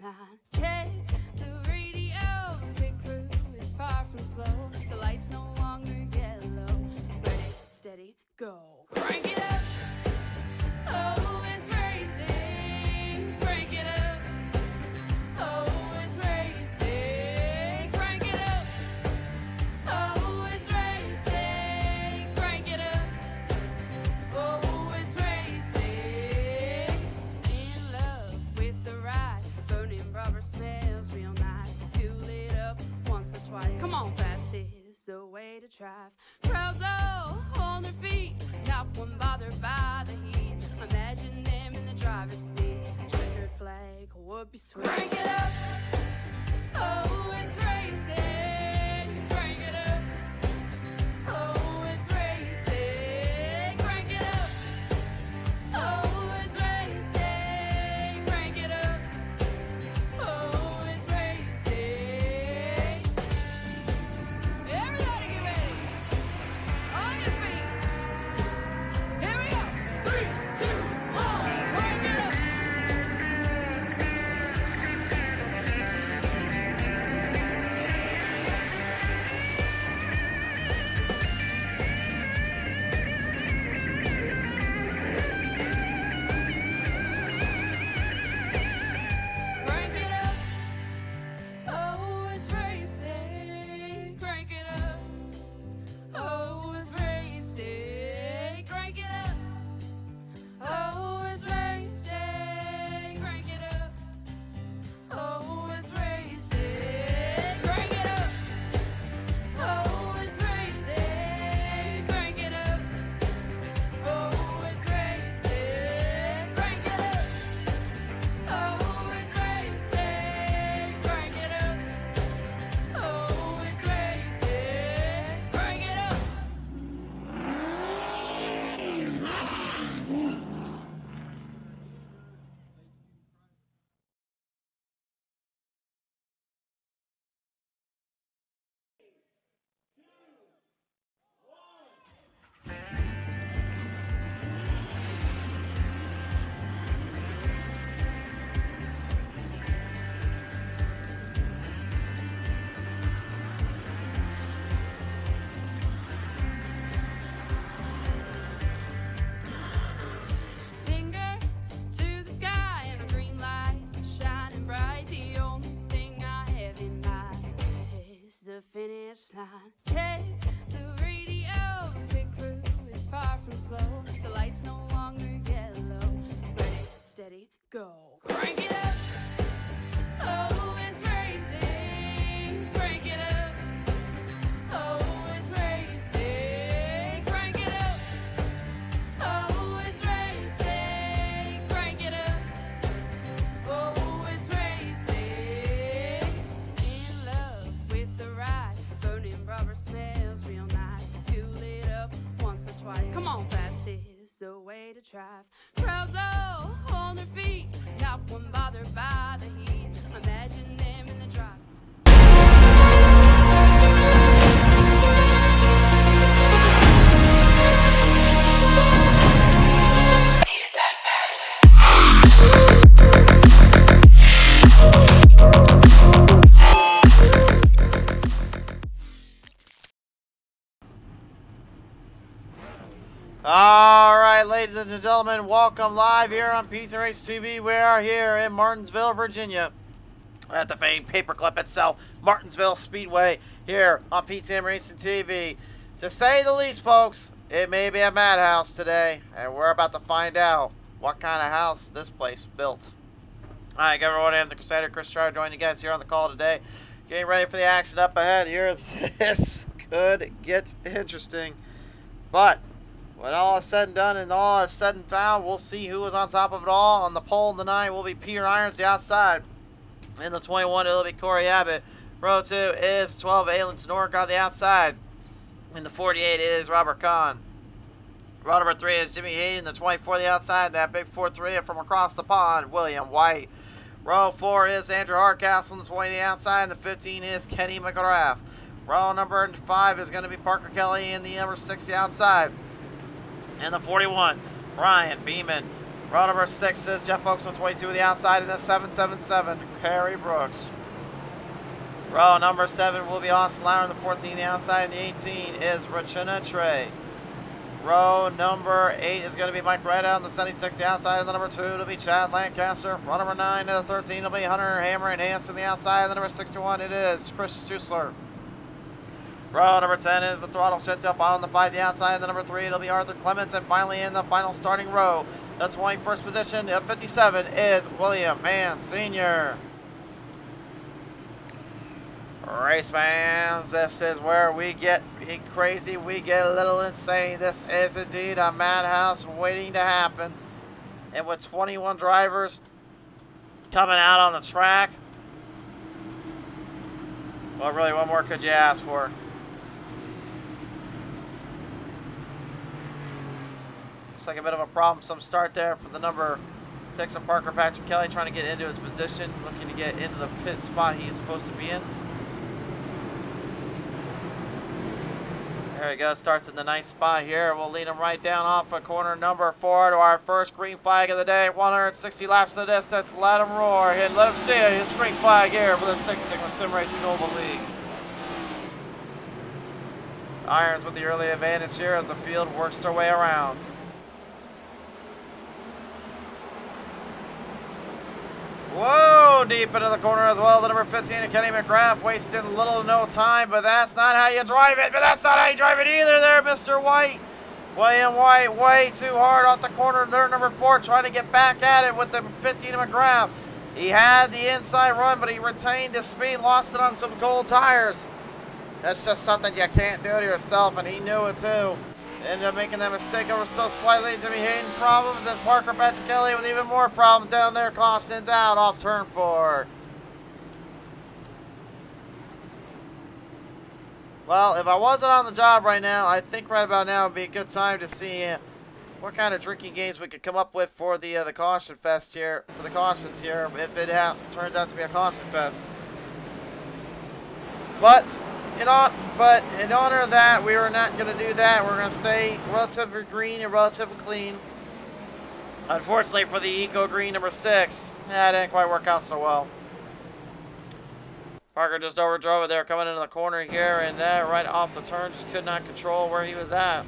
line. Check the radio, pit crew is far from slow. The lights no longer yellow. Ready, steady, go. Crank it up. Oh, it's racing. Crank it up. Oh, it's racing. Crank it up. Oh, it's racing. Crank it up. Oh, it's racing. In love with the ride. Burning rubber smells real nice. Fuel it up once or twice. Come on, fast is the way to drive. Crowds all on their feet. Not one bothered by the heat. Imagine them in the driver's seat. Checkered flag would be sweet. Crank it up. Oh, it's racing. Crank it up. Oh, it's racing. Crank it up. Oh, it's racing. Crank it up. Oh, it's racing. Everybody get ready. On your feet. Here we go. 3, 2, 1. Crank it up. Crank it up. Oh, it's racing. Crank it up. Oh, it's racing. Crank it up. Oh, it's racing. Crank it up. Oh, it's racing. Crank it up. Oh, it's racing. Crank it up. Oh, it's racing. Crank it up. Oh, it's racing. Crank it up. Oh, it's racing. Crank it up. Finger to the sky and a green light shining bright. The only thing I have in mind is the finish line. Check the radio, pit crew is far from slow. The lights no longer yellow. Ready, steady, go. Crank it up. Oh, it's racing. Crank it up. Oh, it's racing. Crank it up. Oh, it's racing. Crank it up. Oh, it's racing. In love with the ride. Burning rubber smells real nice. Fuel it up once or twice. Come on, fast is the way to drive. Crowds all on their feet. Not one bothered by the heat. Imagine them in the drive. Alright, ladies and gentlemen, welcome live here on Pizza Race TV. We are here in Martinsville, Virginia, at the famed paperclip itself, Martinsville Speedway, here on Pizza Racing TV. To say the least, folks, it may be a madhouse today, and we're about to find out what kind of house this place built. Alright, everyone, I'm the Crusader, Chris Stroud, joining you guys here on the call today. Getting ready for the action up ahead here. This could get interesting, but when all is said and done and all is said and found, we'll see who is on top of it all. On the pole tonight will be Peter Irons, the outside. In the 21, it'll be Corey Abbott. Row 2 is 12, Alan Sonorik on the outside. In the 48, it is Robert Kahn. Row number 3 is Jimmy Hayden. The 24, the outside. That big 4-3 from across the pond, William White. Row 4 is Andrew Hardcastle. The 20, the outside. And the 15 is Kenny McGrath. Row number 5 is going to be Parker Kelly. And the number 6, the outside. And the 41, Ryan Beeman. Row number 6 is Jeff Oakes on 22 to the outside in the 777, Kerry Brooks. Row number 7 will be Austin Lauer on the 14 to the outside, and the 18 is Regina Trey. Row number 8 is going to be Mike Reda on the 76 to the outside, and the number 2 will be Chad Lancaster. Row number 9 to the 13 will be Hunter Hammer and Hans on the outside, and the number 61 it is Chris Schuessler. Row number 10 is the throttle shift up on the 5 to the outside, and the number 3 it'll be Arthur Clements, and finally in the final starting row, the 21st position of 57 is William Mann Sr. Race fans, this is where we get crazy, we get a little insane. This is indeed a madhouse waiting to happen. And with 21 drivers coming out on the track, well, really, what more could you ask for? Looks like a bit of a problem. Some start there for the number 6 of Parker Patrick Kelly, trying to get into his position, looking to get into the pit spot he's supposed to be in. There he goes, starts in the nice spot here. We'll lead him right down off of corner number 4 to our first green flag of the day. 160 laps in the distance. Let him roar and let him see his green flag here for the 6th Sigma Sim Racing Oval League. Irons with the early advantage here as the field works their way around. Whoa, deep into the corner as well. The number 15 of Kenny McGrath wasting little to no time, but that's not how you drive it. But that's not how you drive it either there, Mr. White. William White way too hard off the corner there, number 4, trying to get back at it with the 15 of McGrath. He had the inside run, but he retained his speed, lost it on some gold tires. That's just something you can't do to yourself, and he knew it too. Ended up making that mistake over so slightly. Jimmy Hayden problems, and Parker Patrick Kelly with even more problems down there. Cautions out off turn 4. Well, if I wasn't on the job right now, I think right about now would be a good time to see what kind of drinking games we could come up with for the caution fest here, for the cautions here, if it turns out to be a caution fest. But in honor of that, we are not going to do that. We're going to stay relatively green and relatively clean. Unfortunately for the Eco Green number 6, that didn't quite work out so well. Parker just overdrove it there coming into the corner here, and right off the turn, just could not control where he was at.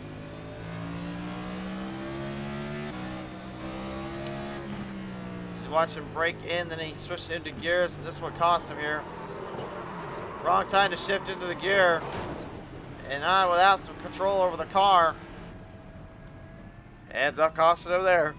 He's watching break in, then he switched into gears, and this is what cost him here. Wrong time to shift into the gear, and not without some control over the car. Ends up costing him there.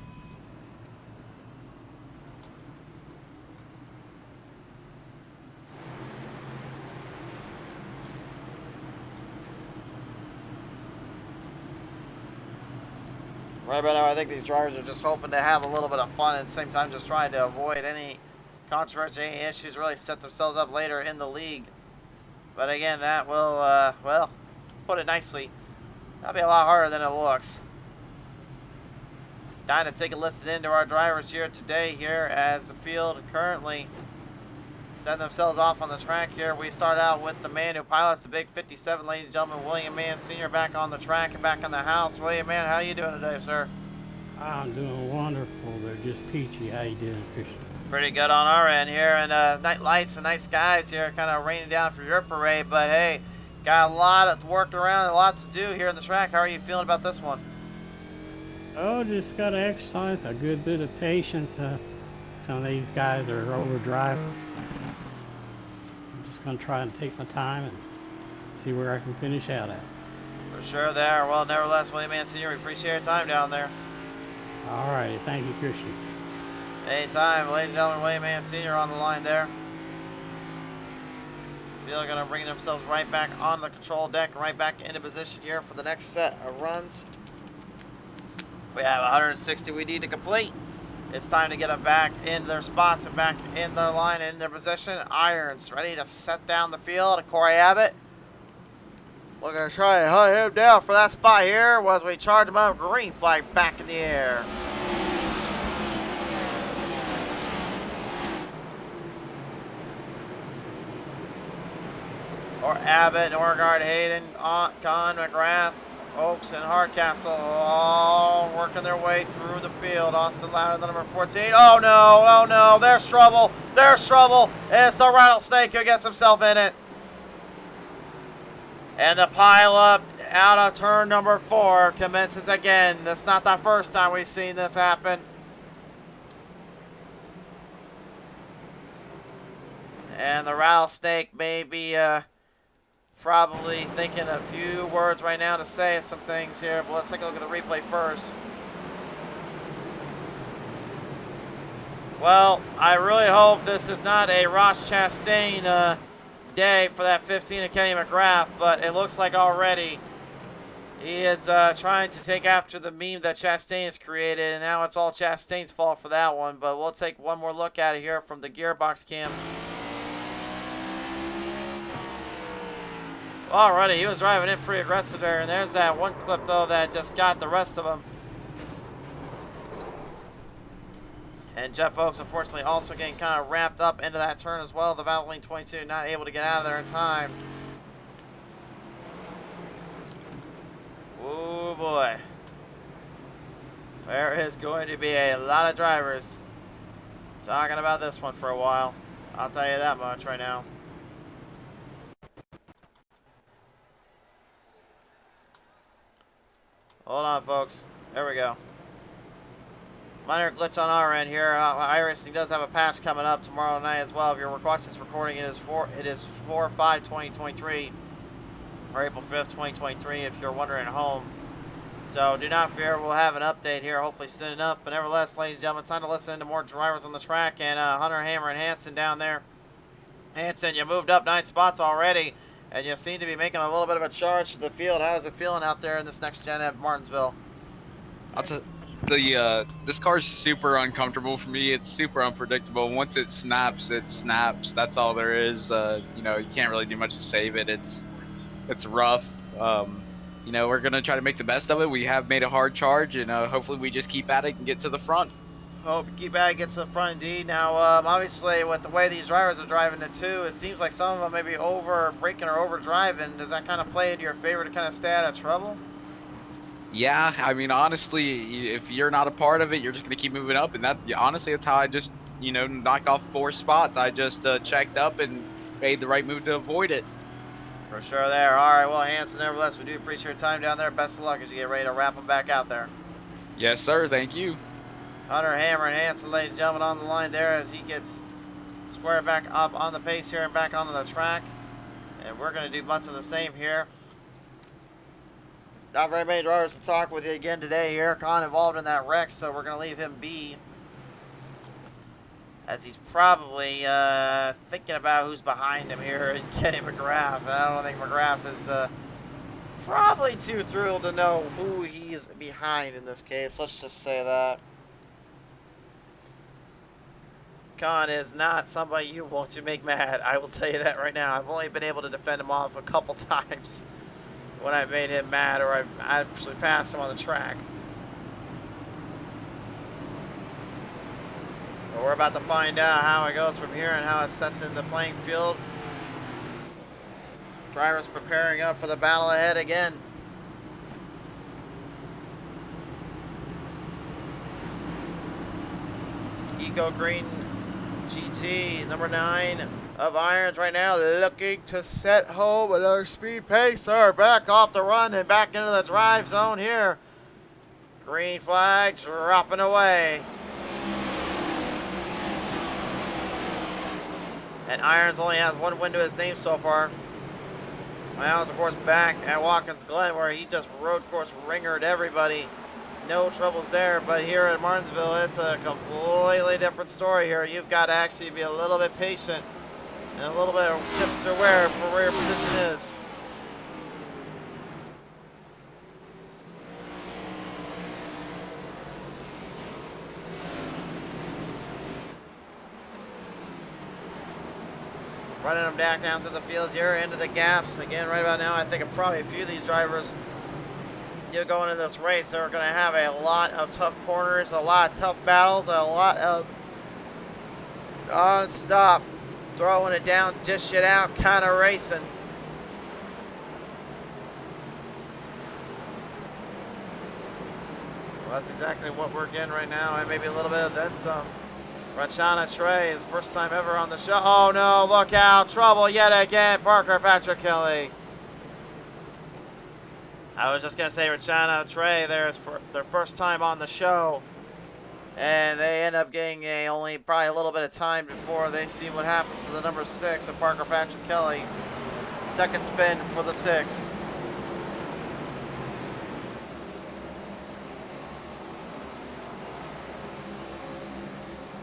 Right about now, I think these drivers are just hoping to have a little bit of fun and at the same time just trying to avoid any controversy, any issues, really set themselves up later in the league. But again, that will, well, put it nicely, that'll be a lot harder than it looks. Time to take a listen into our drivers here today here as the field currently setting themselves off on the track here. We start out with the man who pilots the big 57, ladies and gentlemen, William Mann Sr. back on the track and back in the house. William Mann, how you doing today, sir? I'm doing wonderful. They're just peachy. How you doing, Christian? Pretty good on our end here, and night lights and night skies here kind of raining down for your parade, but hey, got a lot of work around, a lot to do here in the track. How are you feeling about this one? Oh, just got to exercise a good bit of patience. Some of these guys are overdriving. I'm just going to try and take my time and see where I can finish out at. For sure there. Well, nevertheless, William Mann Sr., we appreciate your time down there. All right. Thank you, Christian. Anytime, ladies and gentlemen, William Mann Sr. on the line there. They're going to bring themselves right back on the control deck, right back into position here for the next set of runs. We have 160 we need to complete. It's time to get them back in their spots and back in their line and in their position. Irons ready to set down the field. Corey Abbott looking to try and hunt him down for that spot here as we charge him up. Green flag back in the air. Or Abbott, Norgard, Hayden, Kahn, McGrath, Oaks and Hardcastle all working their way through the field. Austin Louder, the number 14. Oh no, oh no, there's trouble. There's trouble. It's the Rattlesnake who gets himself in it. And the pile up out of turn number 4 commences again. That's not the first time we've seen this happen. And the Rattlesnake may be probably thinking a few words right now to say some things here, but let's take a look at the replay first. Well, I really hope this is not a Ross Chastain day for that 15 of Kenny McGrath, but it looks like already he is trying to take after the meme that Chastain has created, and now it's all Chastain's fault for that one. But we'll take one more look at it here from the gearbox cam. Alrighty, he was driving in pretty aggressive there, and there's that one clip though that just got the rest of them. And Jeff Oaks, unfortunately, also getting kind of wrapped up into that turn as well. The Valvoline 22 not able to get out of there in time. Oh boy. There is going to be a lot of drivers talking about this one for a while. I'll tell you that much right now. Hold on, folks. There we go. Minor glitch on our end here. iRacing does have a patch coming up tomorrow night as well. If you're watching this recording, it is 4/5/2023 or April 5th, 2023. If you're wondering at home, so do not fear. We'll have an update here, hopefully soon enough. But nevertheless, ladies and gentlemen, time to listen to more drivers on the track. And Hunter, Hammer, and Hanson down there. Hanson, you moved up 9 spots already, and you seem to be making a little bit of a charge to the field. How's it feeling out there in this next gen at Martinsville? This car's super uncomfortable for me. It's super unpredictable. Once it snaps, it snaps. That's all there is. You know, you can't really do much to save it. It's rough. You know, we're gonna try to make the best of it. We have made a hard charge, and hopefully we just keep at it and get to the front. Hope you keep at it, get to the front indeed. Now, obviously, with the way these drivers are driving it too, it seems like some of them may be over braking or over driving. Does that kind of play into your favor to kind of stay out of trouble? Yeah, I mean, honestly, if you're not a part of it, you're just gonna keep moving up, and honestly, that's how I just, you know, knocked off 4 spots. I just checked up and made the right move to avoid it. For sure there. All right, well, Hanson, nevertheless, we do appreciate your time down there. Best of luck as you get ready to wrap them back out there. Yes, sir. Thank you. Hunter, Hammer, and Hanson, ladies and gentlemen, on the line there as he gets squared back up on the pace here and back onto the track. And we're going to do much of the same here. Not very many drivers to talk with you again today here. Khan involved in that wreck, so we're going to leave him be, as he's probably thinking about who's behind him here and Kenny McGrath. And I don't think McGrath is probably too thrilled to know who he's behind in this case. Let's just say that. Khan is not somebody you want to make mad. I will tell you that right now. I've only been able to defend him off a couple times when I've made him mad or I've actually passed him on the track. But we're about to find out how it goes from here and how it sets in the playing field. Drivers preparing up for the battle ahead again. Eco Green GT, number 9 of irons right now, looking to set home another speed pacer. Back off the run and back into the drive zone here. Green flags dropping away. And Irons only has 1 win to his name so far. Now is, of course, back at Watkins Glen, where he just road course ringered everybody. No troubles there, but here at Martinsville, it's a completely different story here. You've got to actually be a little bit patient and a little bit of tips to wear for where your position is. Running them back down to the field here, into the gaps. Again, right about now, I think probably a few of these drivers, you're going in this race, they're going to have a lot of tough corners, a lot of tough battles, a lot of non-stop throwing it down, dish it out kind of racing. Well, that's exactly what we're getting right now, and maybe a little bit of then some. Rachana Trey is first time ever on the show. Oh no, look out, trouble yet again, Parker Patrick Kelly. I was just gonna say Rachana Trey there is for their first time on the show. And they end up getting only probably a little bit of time before they see what happens to the number 6 of Parker Patrick Kelly. Second spin for the 6.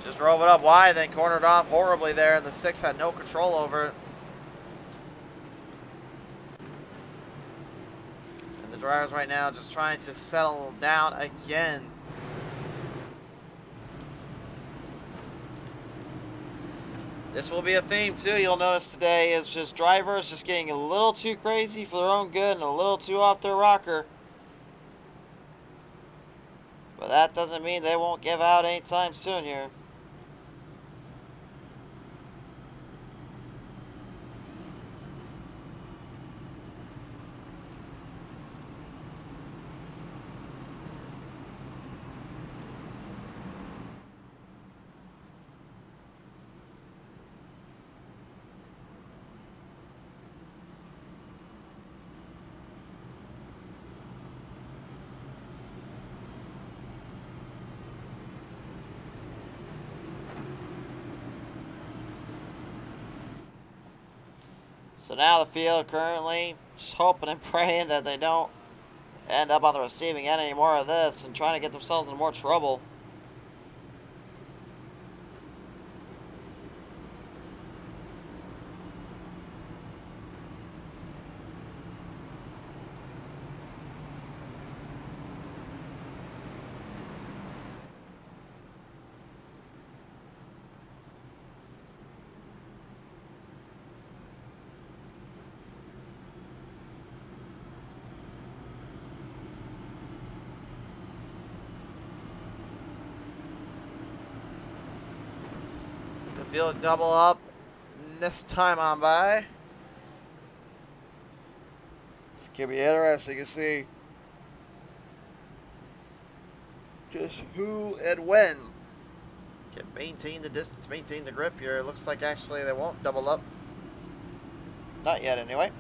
Just drove it up wide, then cornered off horribly there, and the 6 had no control over it. And the drivers right now just trying to settle down again. This will be a theme too, you'll notice today, is just drivers just getting a little too crazy for their own good and a little too off their rocker. But that doesn't mean they won't give out anytime soon here. So now the field currently just hoping and praying that they don't end up on the receiving end any more of this and trying to get themselves into more trouble. Field double up this time on by. Could be interesting to see just who and when can maintain the distance, maintain the grip here. It looks like actually they won't double up. Not yet anyway.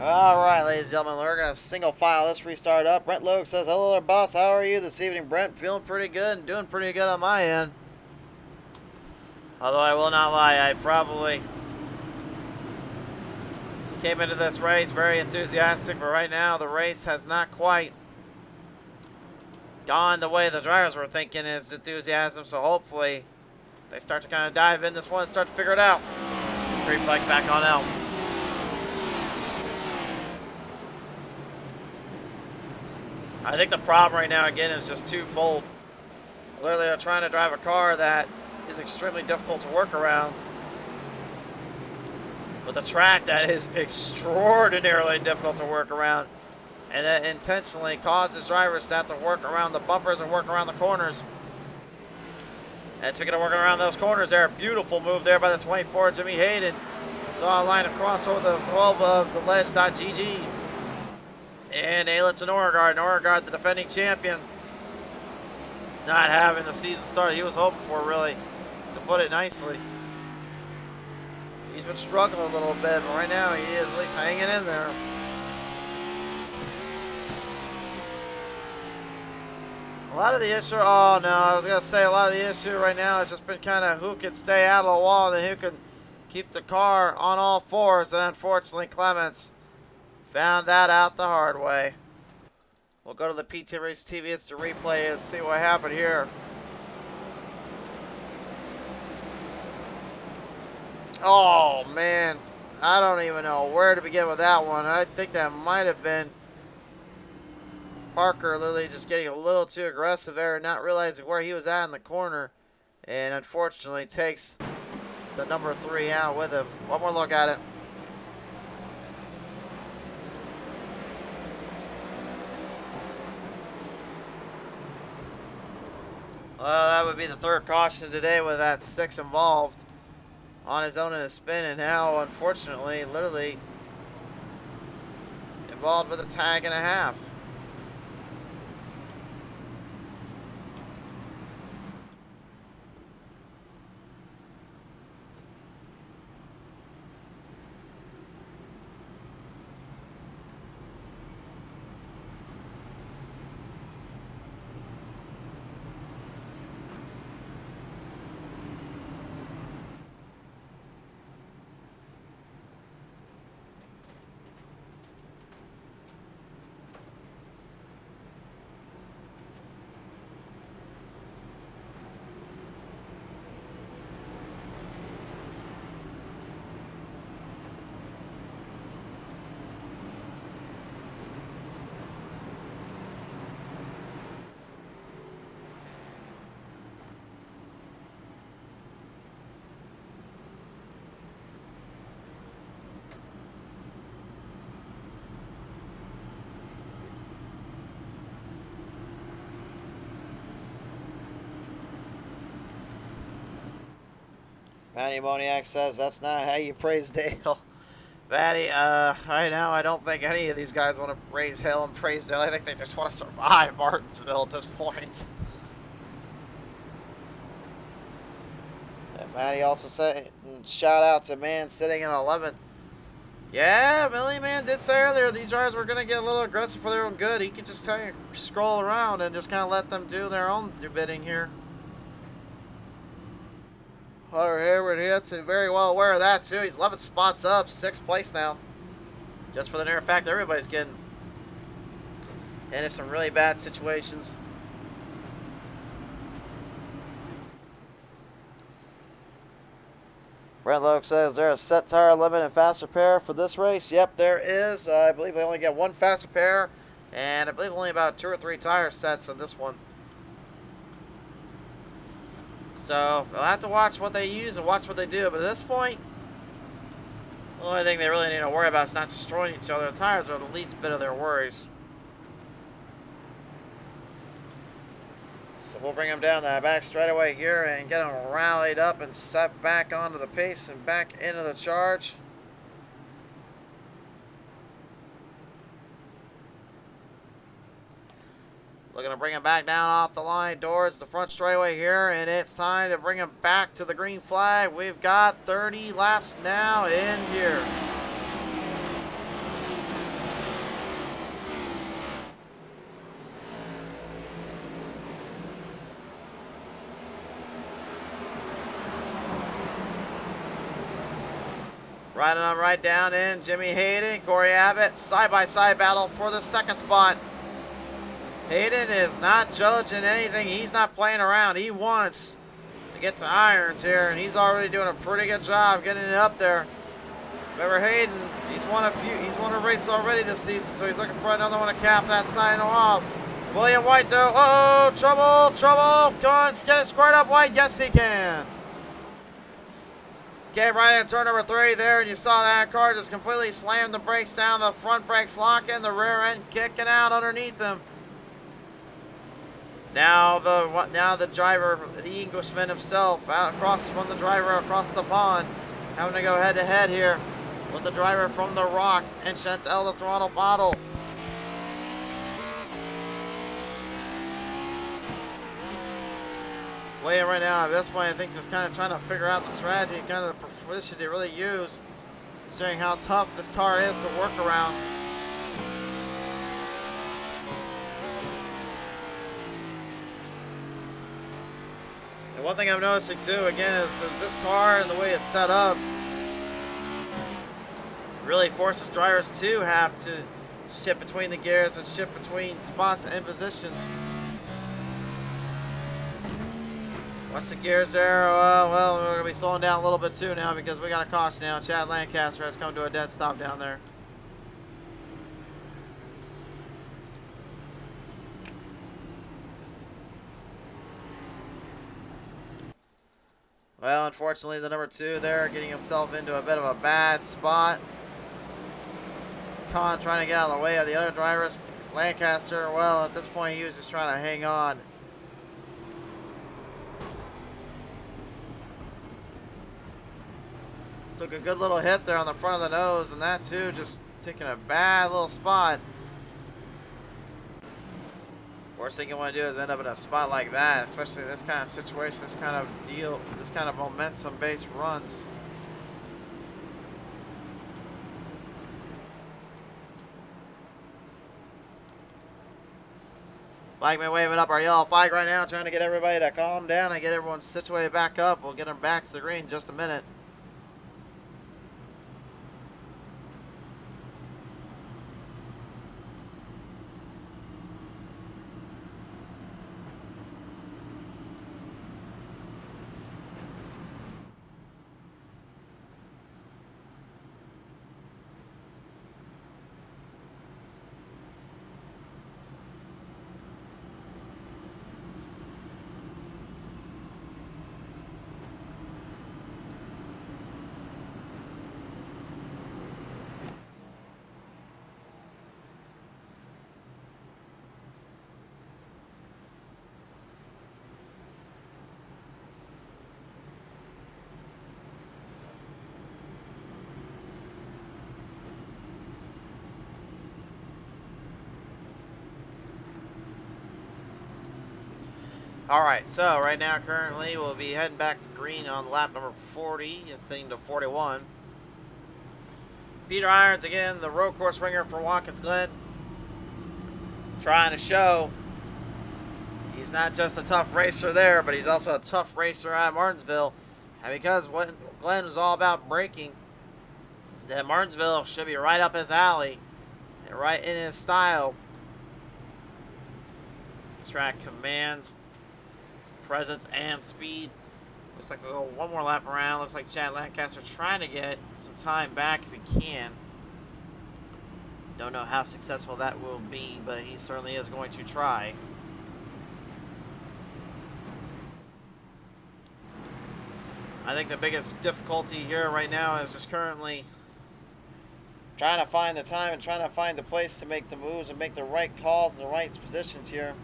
Alright, ladies and gentlemen, we're going to single file this restart up. Brent Logue says, hello there, boss. How are you this evening, Brent? Feeling pretty good and doing pretty good on my end. Although I will not lie, I probably came into this race very enthusiastic, but right now the race has not quite gone the way the drivers were thinking is enthusiasm, so hopefully they start to kind of dive in this one and start to figure it out. Green flag back on out. I think the problem right now, again, is just twofold. Literally, they're trying to drive a car that is extremely difficult to work around with a track that is extraordinarily difficult to work around, and that intentionally causes drivers to have to work around the bumpers and work around the corners. And speaking of working around those corners there, a beautiful move there by the 24, Jimmy Hayden. Saw a line across over the 12 of the ledge.gg. And Ailits and Oregard, the defending champion, not having the season start he was hoping for, really, to put it nicely. He's been struggling a little bit, but right now he is at least hanging in there. A lot of the issue, oh no, I was going to say a lot of the issue right now has just been kind of who can stay out of the wall and who can keep the car on all fours, and unfortunately Clements Found that out the hard way. We'll go to the PT Race TV. It's to replay and see what happened here. Oh, man. I don't even know where to begin with that one. I think that might have been Parker literally just getting a little too aggressive there, not realizing where he was at in the corner. And unfortunately takes the number 3 out with him. One more look at it. Well, that would be the third caution today with that 6 involved on his own in a spin, and now unfortunately literally involved with a tag and a half. Matty Moniak says that's not how you praise Dale. Matty, right now I don't think any of these guys want to praise Hale and praise Dale. I think they just want to survive Martinsville at this point. And Matty also said, shout out to Man sitting in 11th. Yeah, Millie Man did say earlier these drivers were going to get a little aggressive for their own good. He could just tell you, scroll around and just kind of let them do their own bidding here. Hunter Hayward hits and very well aware of that too. He's 11 spots up, 6th place now. Just for the mere fact that everybody's getting into some really bad situations. Brent Loke says there a set tire limit and fast repair for this race. Yep, there is. I believe they only get 1 fast repair, and I believe only about 2 or 3 tire sets on this one. So they'll have to watch what they use and watch what they do. But at this point, the only thing they really need to worry about is not destroying each other. The tires are the least bit of their worries. So we'll bring them down that back straightaway here and get them rallied up and set back onto the pace and back into the charge. Looking to bring him back down off the line towards the front straightaway here, and it's time to bring him back to the green flag. We've got 30 laps now in here. Riding on right down in Jimmy Hayden, Corey Abbott, side-by-side battle for the 2nd spot. Hayden is not judging anything. He's not playing around. He wants to get to irons here, and he's already doing a pretty good job getting it up there. Remember Hayden, he's won a race already this season, so he's looking for another one to cap that title off. William White though, oh, trouble, trouble. Come on, get it squared up, White. Yes, he can. Came right in turn number 3 there, and you saw that car just completely slam the brakes down, the front brakes locking, the rear end kicking out underneath him. Now the driver, the Englishman himself, out across from the driver across the pond, having to go head to head here with the driver from the Rock and Chantel the Throttle Bottle. William right now at this point I think just kind of trying to figure out the strategy, kind of the proficiency to really use, considering how tough this car is to work around. And one thing I'm noticing too, again, is that this car and the way it's set up really forces drivers to have to shift between the gears and shift between spots and positions. Watch the gears there. Well, we're going to be slowing down a little bit too now because we got a caution now. Chad Lancaster has come to a dead stop down there. Well, unfortunately, the number 2 there getting himself into a bit of a bad spot. Khan trying to get out of the way of the other drivers. Lancaster, well, at this point, he was just trying to hang on. Took a good little hit there on the front of the nose, and that too, just taking a bad little spot. Worst thing you want to do is end up in a spot like that, especially in this kind of situation, this kind of deal, this kind of momentum-based runs. Flagman waving up our yellow flag right now, trying to get everybody to calm down and get everyone situated back up. We'll get them back to the green in just a minute. Alright, so right now currently we'll be heading back to green on lap number 40 instead of 41. Peter Irons again, the road course ringer for Watkins Glen, trying to show he's not just a tough racer there, but he's also a tough racer at Martinsville. And because what Glen was all about braking, then Martinsville should be right up his alley and right in his style. This track commands presence and speed. Looks like we'll go one more lap around. Looks like Chad Lancaster trying to get some time back if he can. Don't know how successful that will be, but he certainly is going to try. I think the biggest difficulty here right now is just currently trying to find the time and trying to find the place to make the moves and make the right calls and the right positions here.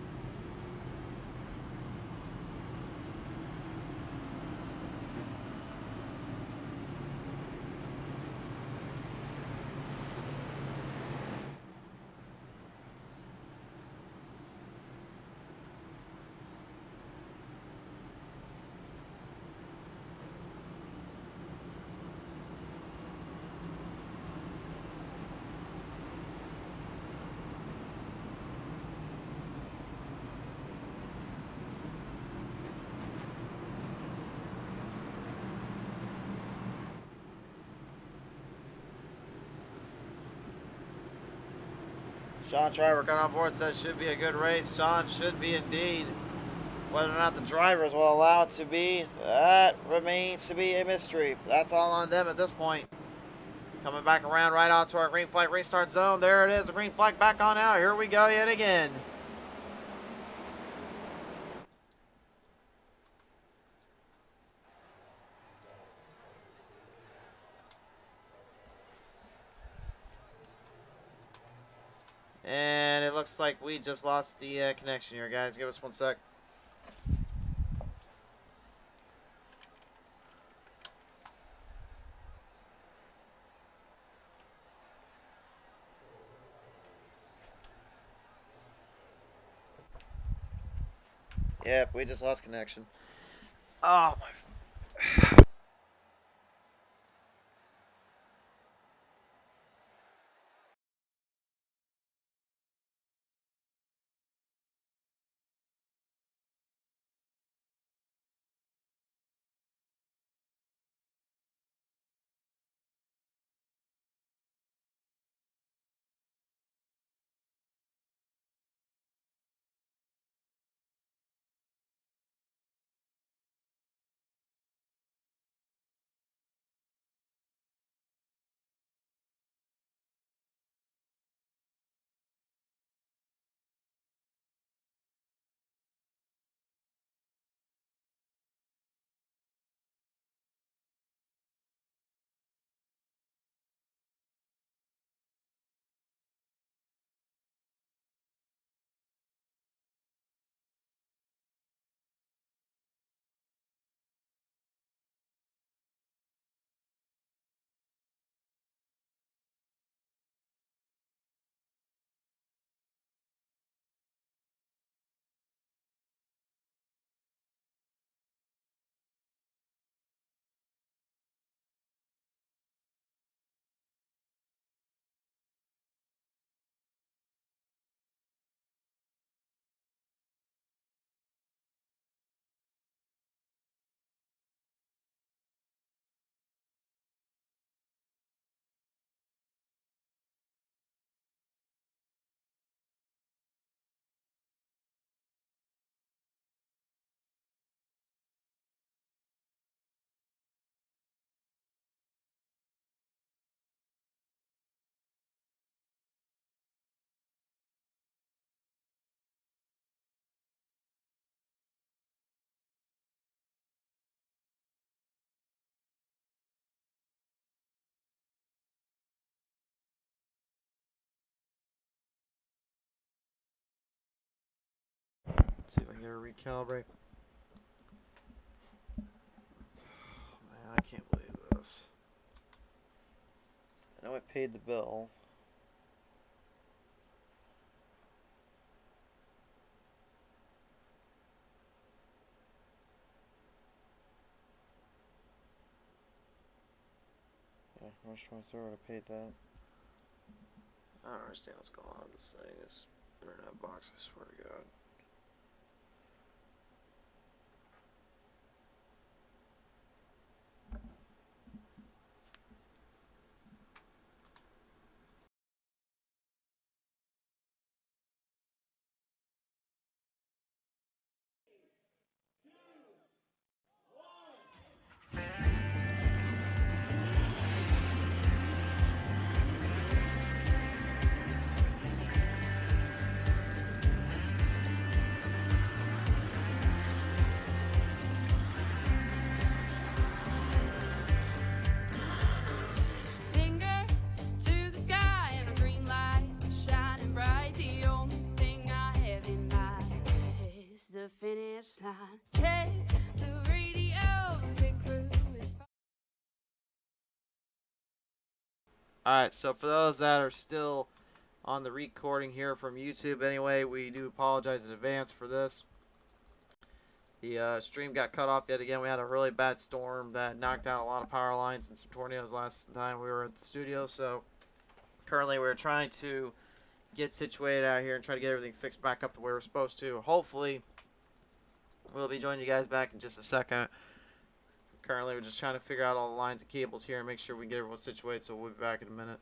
Sean Triver got on board, says should be a good race. Sean, should be indeed. Whether or not the drivers will allow it to be, that remains to be a mystery. That's all on them at this point. Coming back around right onto our green flag restart zone. There it is, the green flag back on out. Here we go yet again. And it looks like we just lost the connection here, guys. Give us 1 sec. Yep, we just lost connection. Oh my. there, recalibrate. Man, I can't believe this. I know I paid the bill. Yeah, March 23rd, I paid that. I don't understand what's going on with this thing. This internet box, I swear to God. Finger to the sky and a green light shining bright. The only thing I have in mind is the finish line. Check the radio, pit crew is. Alright, so for those that are still on the recording here from YouTube anyway, we do apologize in advance for this. The stream got cut off yet again. We had a really bad storm that knocked out a lot of power lines and some tornadoes last time we were at the studio, so currently we're trying to get situated out here and try to get everything fixed back up the way we're supposed to. Hopefully, we'll be joining you guys back in just a second. Currently, we're just trying to figure out all the lines and cables here and make sure we can get everyone situated, so we'll be back in a minute.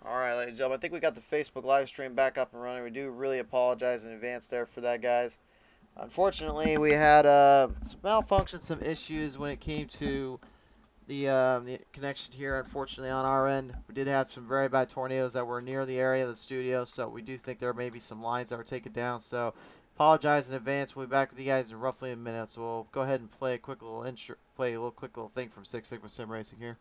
Alright, ladies and gentlemen, I think we got the Facebook live stream back up and running. We do really apologize in advance there for that, guys. Unfortunately, we had some malfunctions, some issues when it came to the connection here. Unfortunately, on our end, we did have some very bad tornadoes that were near the area of the studio, so we do think there may be some lines that were taken down. So, apologize in advance. We'll be back with you guys in roughly a minute. So we'll go ahead and play a quick little intro, play a little quick little thing from Six Sigma Sim Racing here.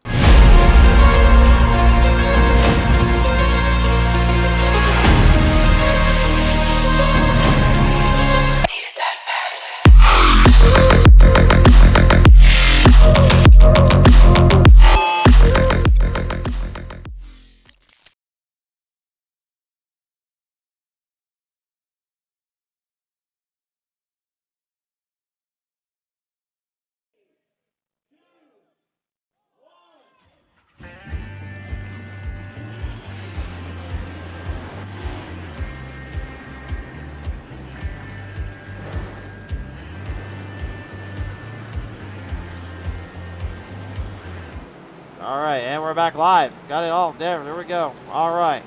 Alright, and we're back live. Got it all there. There we go. Alright.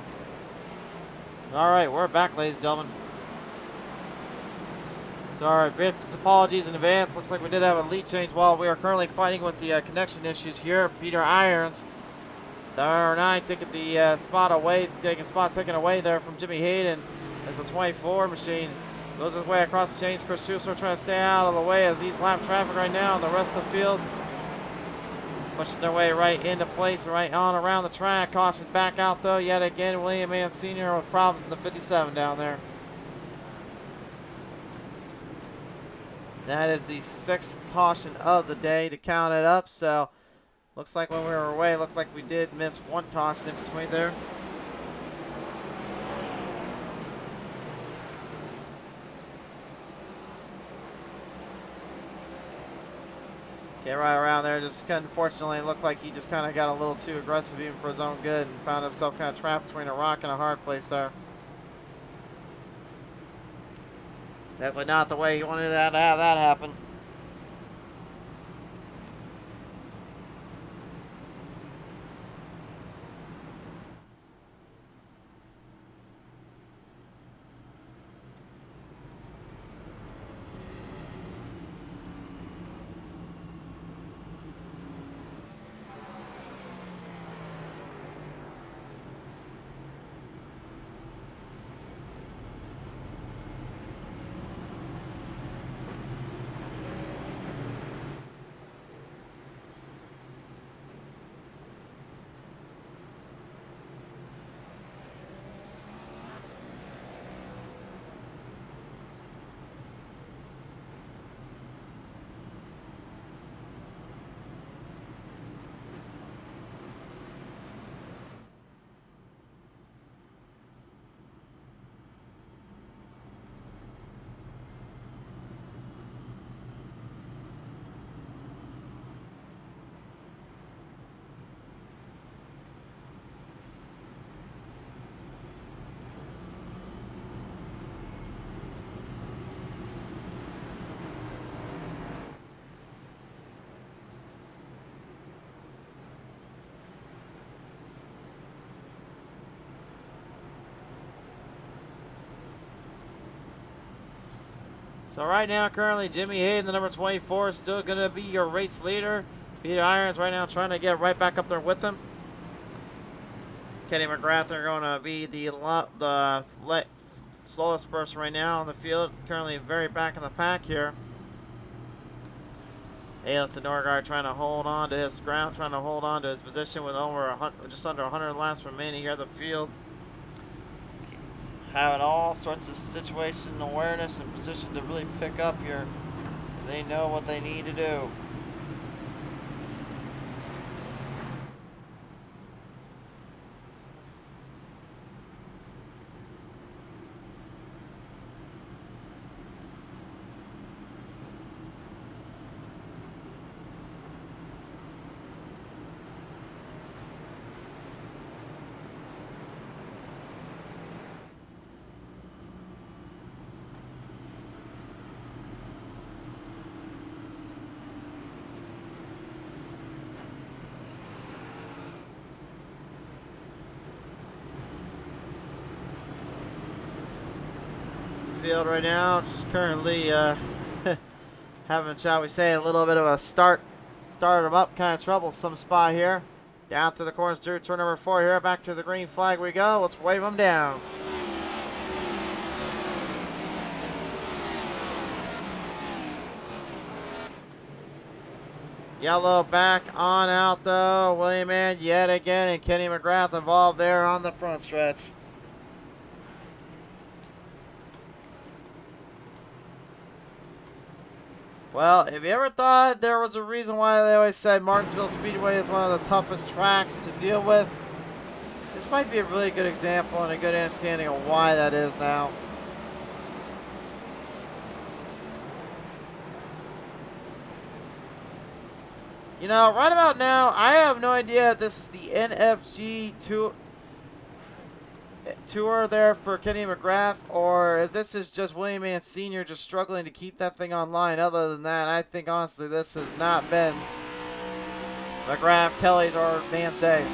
Alright, we're back, ladies and gentlemen. So, alright, brief apologies in advance. Looks like we did have a lead change while we are currently fighting with the connection issues here. Peter Irons, the R9, taking the spot away, taken away there from Jimmy Hayden as the 24 machine goes his way across the change. Chris Suso trying to stay out of the way as these lap traffic right now and the rest of the field pushing their way right into place, right on around the track. Caution back out though, yet again, William Mann Sr. with problems in the 57 down there. That is the 6th caution of the day to count it up, so looks like when we were away, looks like we did miss one caution in between there. Get right around there. Just unfortunately looked like he just kind of got a little too aggressive even for his own good and found himself kind of trapped between a rock and a hard place there. Definitely not the way he wanted to have that happen. So right now, currently, Jimmy Hayden, the number 24, is still going to be your race leader. Peter Irons right now trying to get right back up there with him. Kenny McGrath are going to be the slowest person right now on the field. Currently very back in the pack here. Ailton Norgard trying to hold on to his ground, trying to hold on to his position with just under 100 laps remaining here at the field. Having all sorts of situation awareness and position to really pick up here. They know what they need to do. Field right now, just currently having, shall we say, a little bit of a start them up kind of troublesome spot here. Down through the corners through turn number 4 here. Back to the green flag we go. Let's wave them down. Yellow back on out though. William Mann yet again and Kenny McGrath involved there on the front stretch. Well, if you ever thought there was a reason why they always said Martinsville Speedway is one of the toughest tracks to deal with, this might be a really good example and a good understanding of why that is now. You know, right about now, I have no idea if this is the NFG tour there for Kenny McGrath, or if this is just William Mann Sr. just struggling to keep that thing online. Other than that, I think honestly this has not been McGrath, Kelly's, or Mann's day.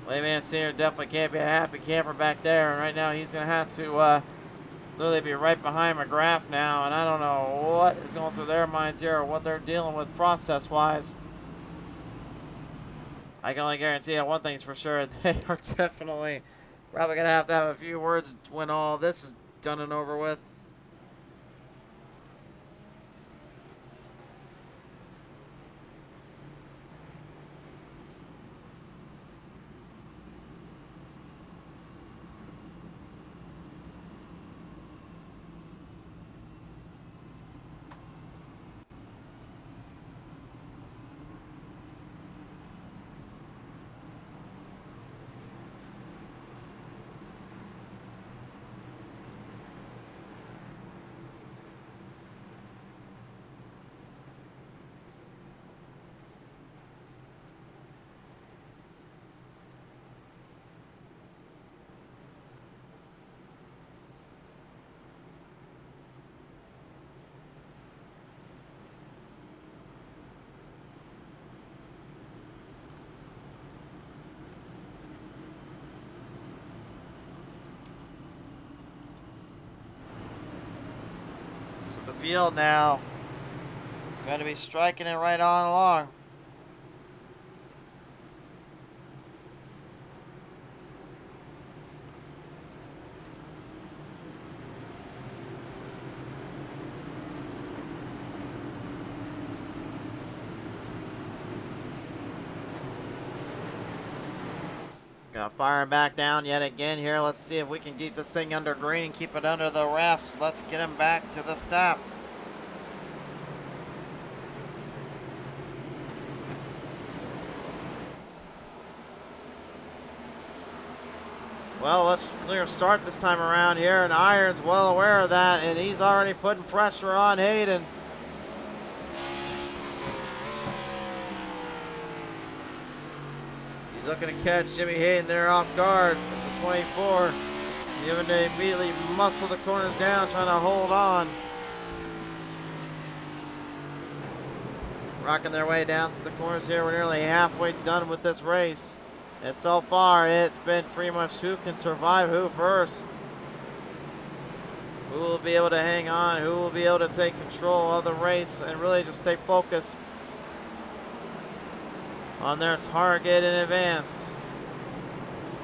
William Mann Sr. definitely can't be a happy camper back there, and right now he's going to have to literally be right behind McGrath now, and I don't know what is going through their minds here or what they're dealing with process-wise. I can only guarantee you one thing's for sure. They are definitely probably going to have a few words when all this is done and over with. field now. Going to be striking it right on along. Gonna fire him back down yet again here. Let's see if we can keep this thing under green and keep it under the refs. Let's get him back to the stop. Well, let's clear start this time around here, and Iron's well aware of that, and he's already putting pressure on Hayden. He's looking to catch Jimmy Hayden there off guard at the 24. He's having to immediately muscle the corners down, trying to hold on. Rocking their way down to the corners here. We're nearly halfway done with this race. And so far, it's been pretty much who can survive who first. Who will be able to hang on, who will be able to take control of the race and really just stay focused on their target in advance.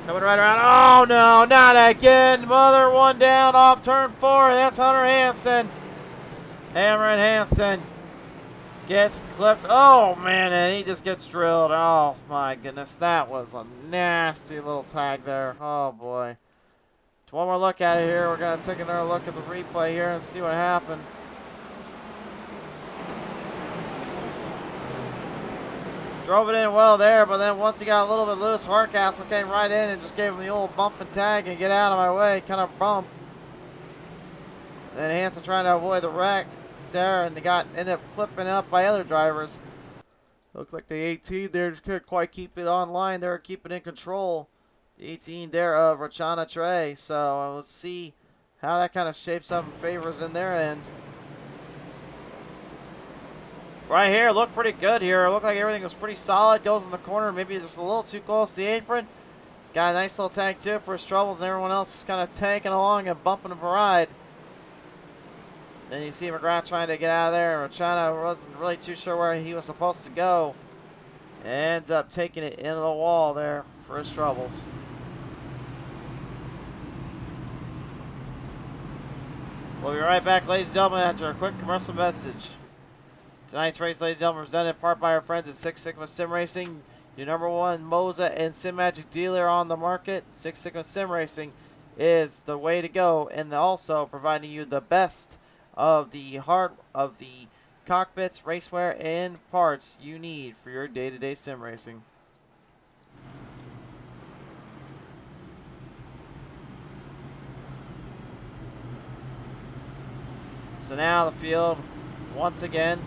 Coming right around. Oh no, not again. Mother one down off turn 4. That's Hunter Hansen. Hammerin Hansen gets clipped. Oh man, and he just gets drilled. Oh my goodness, that was a nasty little tag there. Oh boy. So one more look at it here. We're going to take another look at the replay here and see what happened. Drove it in well there, but then once he got a little bit loose, Hardcastle came right in and just gave him the old bump and tag and get out of my way, kind of bump. Then Hansen trying to avoid the wreck there, and they ended up clipping up by other drivers. Looked like the 18 there just couldn't quite keep it online. They were keeping in control. The 18 there of Rachana Trey. So let's see how that kind of shapes up and favors in their end. Right here, looked pretty good here. It looked like everything was pretty solid. Goes in the corner, maybe just a little too close to the apron. Got a nice little tag too for his troubles, and everyone else just kind of tanking along and bumping him a ride. Then you see McGrath trying to get out of there, and Rachana wasn't really too sure where he was supposed to go. Ends up taking it into the wall there for his troubles. We'll be right back, ladies and gentlemen, after a quick commercial message. Tonight's race, ladies and gentlemen, presented in part by our friends at Six Sigma Sim Racing, your #1 Moza and Sim Magic dealer on the market. Six Sigma Sim Racing is the way to go, and also providing you the best of the cockpits, raceware, and parts you need for your day-to-day sim racing. So now the field, once again,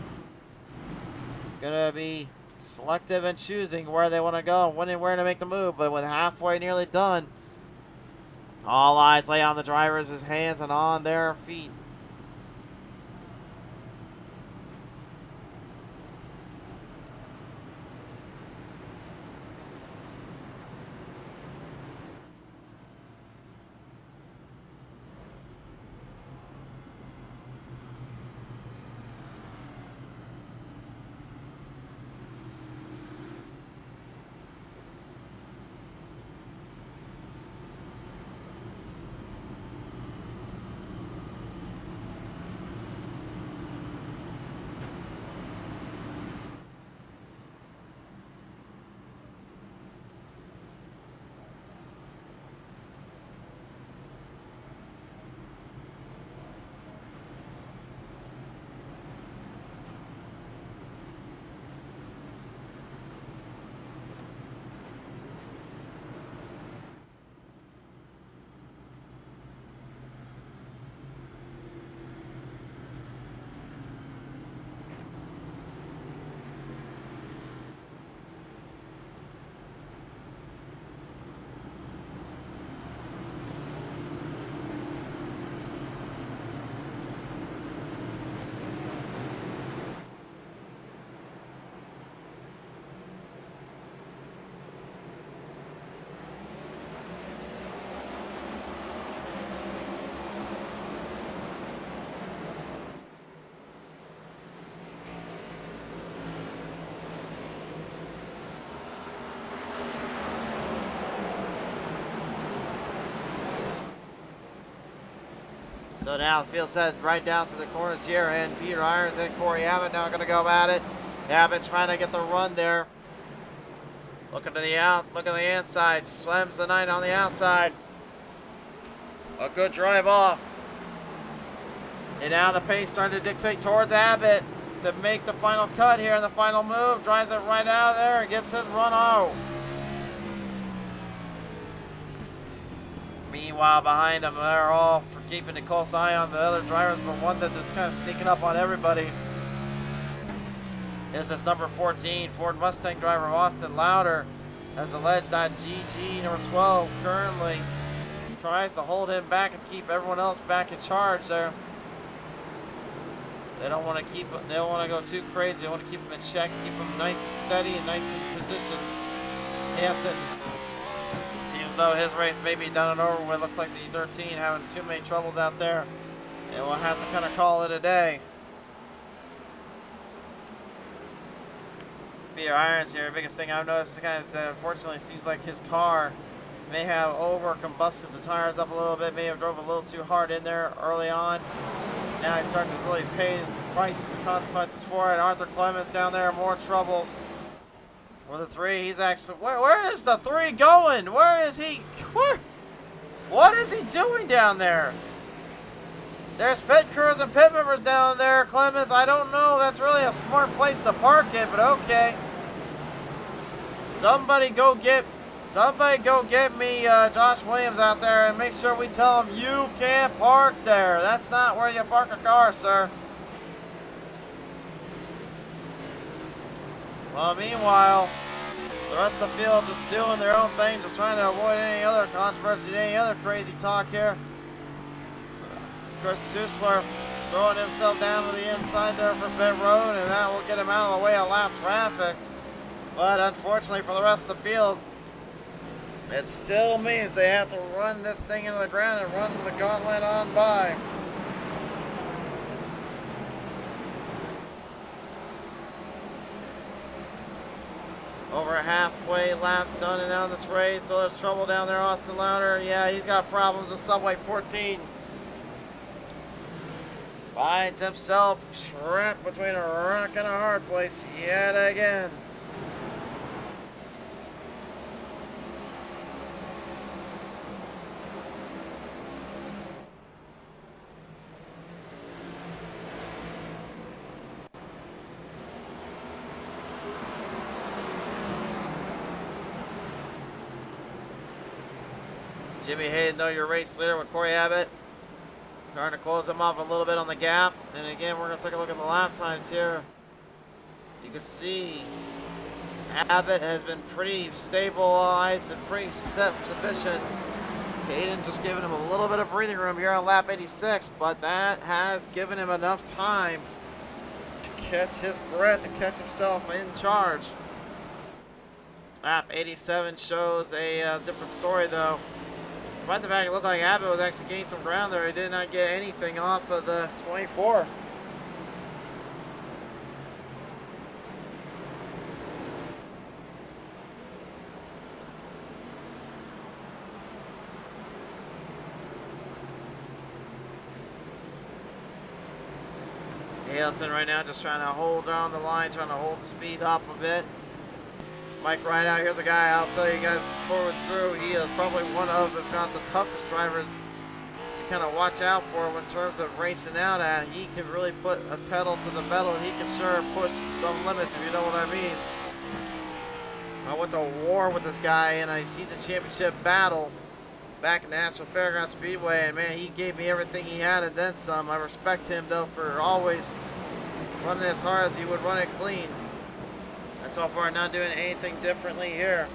gonna be selective and choosing where they want to go and when and where to make the move. But with halfway nearly done, all eyes lay on the drivers' hands and on their feet. So now the field's headed right down to the corners here, and Peter Irons and Corey Abbott now going to go at it. Abbott trying to get the run there. Looking to the inside, slams the 9 on the outside. A good drive off. And now the pace starting to dictate towards Abbott to make the final cut here in the final move. Drives it right out of there and gets his run out. Meanwhile, behind them, they're all for keeping a close eye on the other drivers, but one that's kind of sneaking up on everybody is this number 14 Ford Mustang driver, Austin Louder, as alleged GG number 12 currently tries to hold him back and keep everyone else back in charge there. They don't want to go too crazy. They want to keep him in check, keep him nice and steady and nice in position. Hansen, seems though his race may be done and over with. Looks like the 13 having too many troubles out there, and we'll have to kind of call it a day. Peter Irons here, biggest thing I've noticed kind of unfortunately seems like his car may have over combusted the tires up a little bit, may have drove a little too hard in there early on. Now he's starting to really pay the price and the consequences for it. Arthur Clemens down there, more troubles. With the 3, he's actually, where is the 3 going? Where is he? What is he doing down there? There's pit crews and pit members down there, Clemens. I don't know. That's really a smart place to park it, but okay. Somebody go get me Josh Williams out there and make sure we tell him you can't park there. That's not where you park a car, sir. Well, meanwhile, the rest of the field just doing their own thing, just trying to avoid any other controversy, any other crazy talk here. Chris Susler throwing himself down to the inside there for pit road, and that will get him out of the way of lap traffic. But unfortunately for the rest of the field, it still means they have to run this thing into the ground and run the gauntlet on by. Over halfway laps done and down this race, so there's trouble down there. Austin Louder, yeah, he's got problems with Subway 14. Finds himself trapped between a rock and a hard place yet again. Jimmy Hayden, though, your race leader with Corey Abbott. Trying to close him off a little bit on the gap. And again, we're going to take a look at the lap times here. You can see Abbott has been pretty stabilized and pretty sufficient. Hayden just giving him a little bit of breathing room here on lap 86, but that has given him enough time to catch his breath and catch himself in charge. Lap 87 shows a different story, though. Despite the fact it looked like Abbott was actually gaining some ground there, he did not get anything off of the 24. Hamilton right now just trying to hold down the line, trying to hold the speed up a bit. Mike Rideout, here's the guy, I'll tell you guys forward through, he is probably one of, if not the toughest drivers to kind of watch out for in terms of racing out at. He can really put a pedal to the metal, and he can sure push some limits, if you know what I mean. I went to war with this guy in a season championship battle back in the National Fairgrounds Speedway, and man, he gave me everything he had and then some. I respect him, though, for always running as hard as he would run it clean. And so far, not doing anything differently here.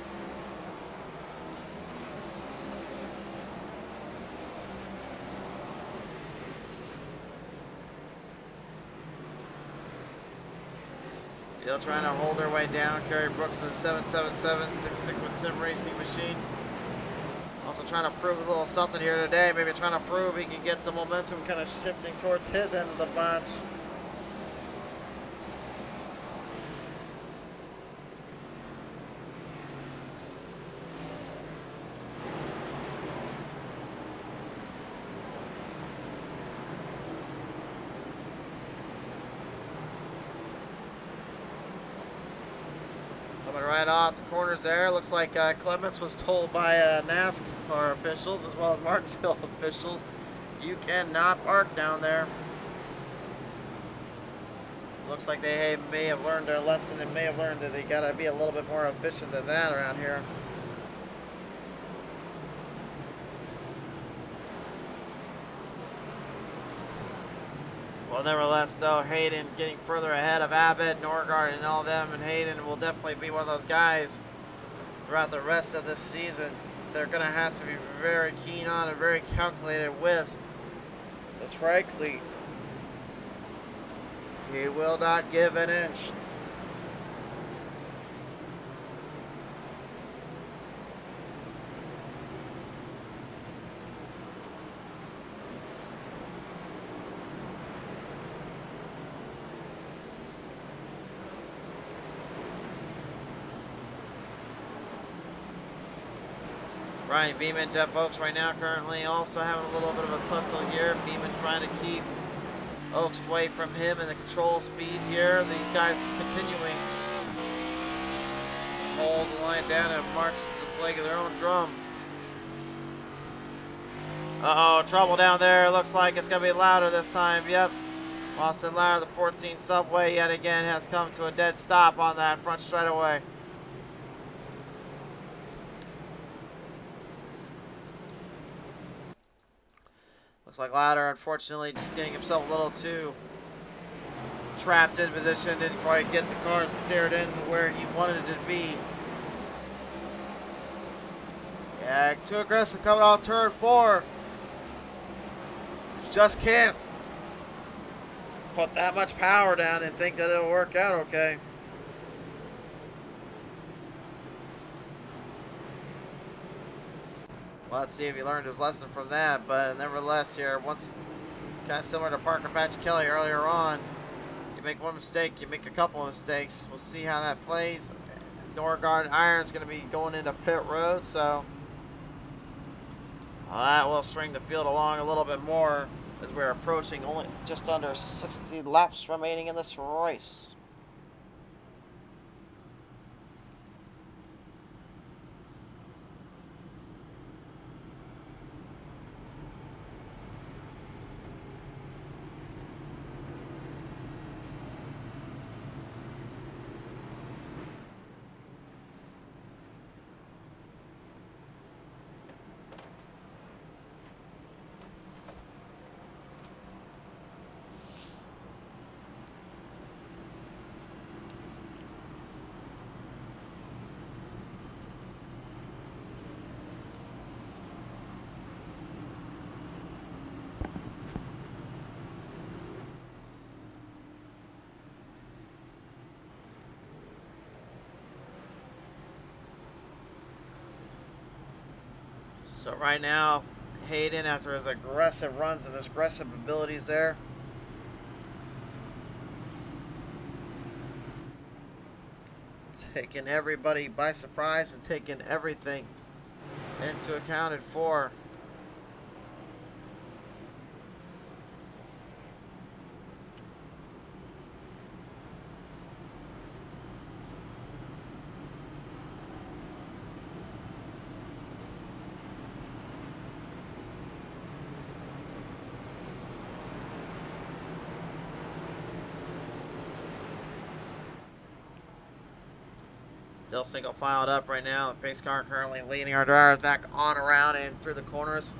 Still trying to hold their way down. Kerry Brooks in the 777 Six Sigma Sim Racing Machine. Also trying to prove a little something here today. Maybe trying to prove he can get the momentum kind of shifting towards his end of the bunch. Coming right off the corners there. Looks like Clements was told by NASCAR officials as well as Martinsville officials, you cannot park down there. So looks like they may have learned their lesson and may have learned that they gotta be a little bit more efficient than that around here. Well, nevertheless, though, Hayden getting further ahead of Abbott, Norgard, and all them, and Hayden will definitely be one of those guys throughout the rest of this season they're going to have to be very keen on and very calculated with. Because frankly, he will not give an inch. Ryan Beeman, Jeff Oaks right now currently also having a little bit of a tussle here. Beeman trying to keep Oaks away from him in the control speed here. These guys continuing to hold the line down and march to the flag of their own drum. Uh-oh, trouble down there. Looks like it's going to be louder this time. Yep. Austin Louder, the 14 subway, yet again has come to a dead stop on that front straightaway. Looks like Louder, unfortunately, just getting himself a little too trapped in position. Didn't quite get the car steered in where he wanted it to be. Yeah, too aggressive coming off turn 4. Just can't put that much power down and think that it'll work out okay. Well, let's see if he learned his lesson from that, but nevertheless here, once kind of similar to Parker Patch Kelly earlier on, you make one mistake, you make a couple of mistakes. We'll see how that plays. Norgard Iron's going to be going into pit road, so that will string the field along a little bit more as we're approaching only just under 60 laps remaining in this race. So right now, Hayden, after his aggressive runs and his aggressive abilities there, taking everybody by surprise and taking everything into accounted for. Still single filed up right now. The pace car currently leading our drivers back on around and through the corners.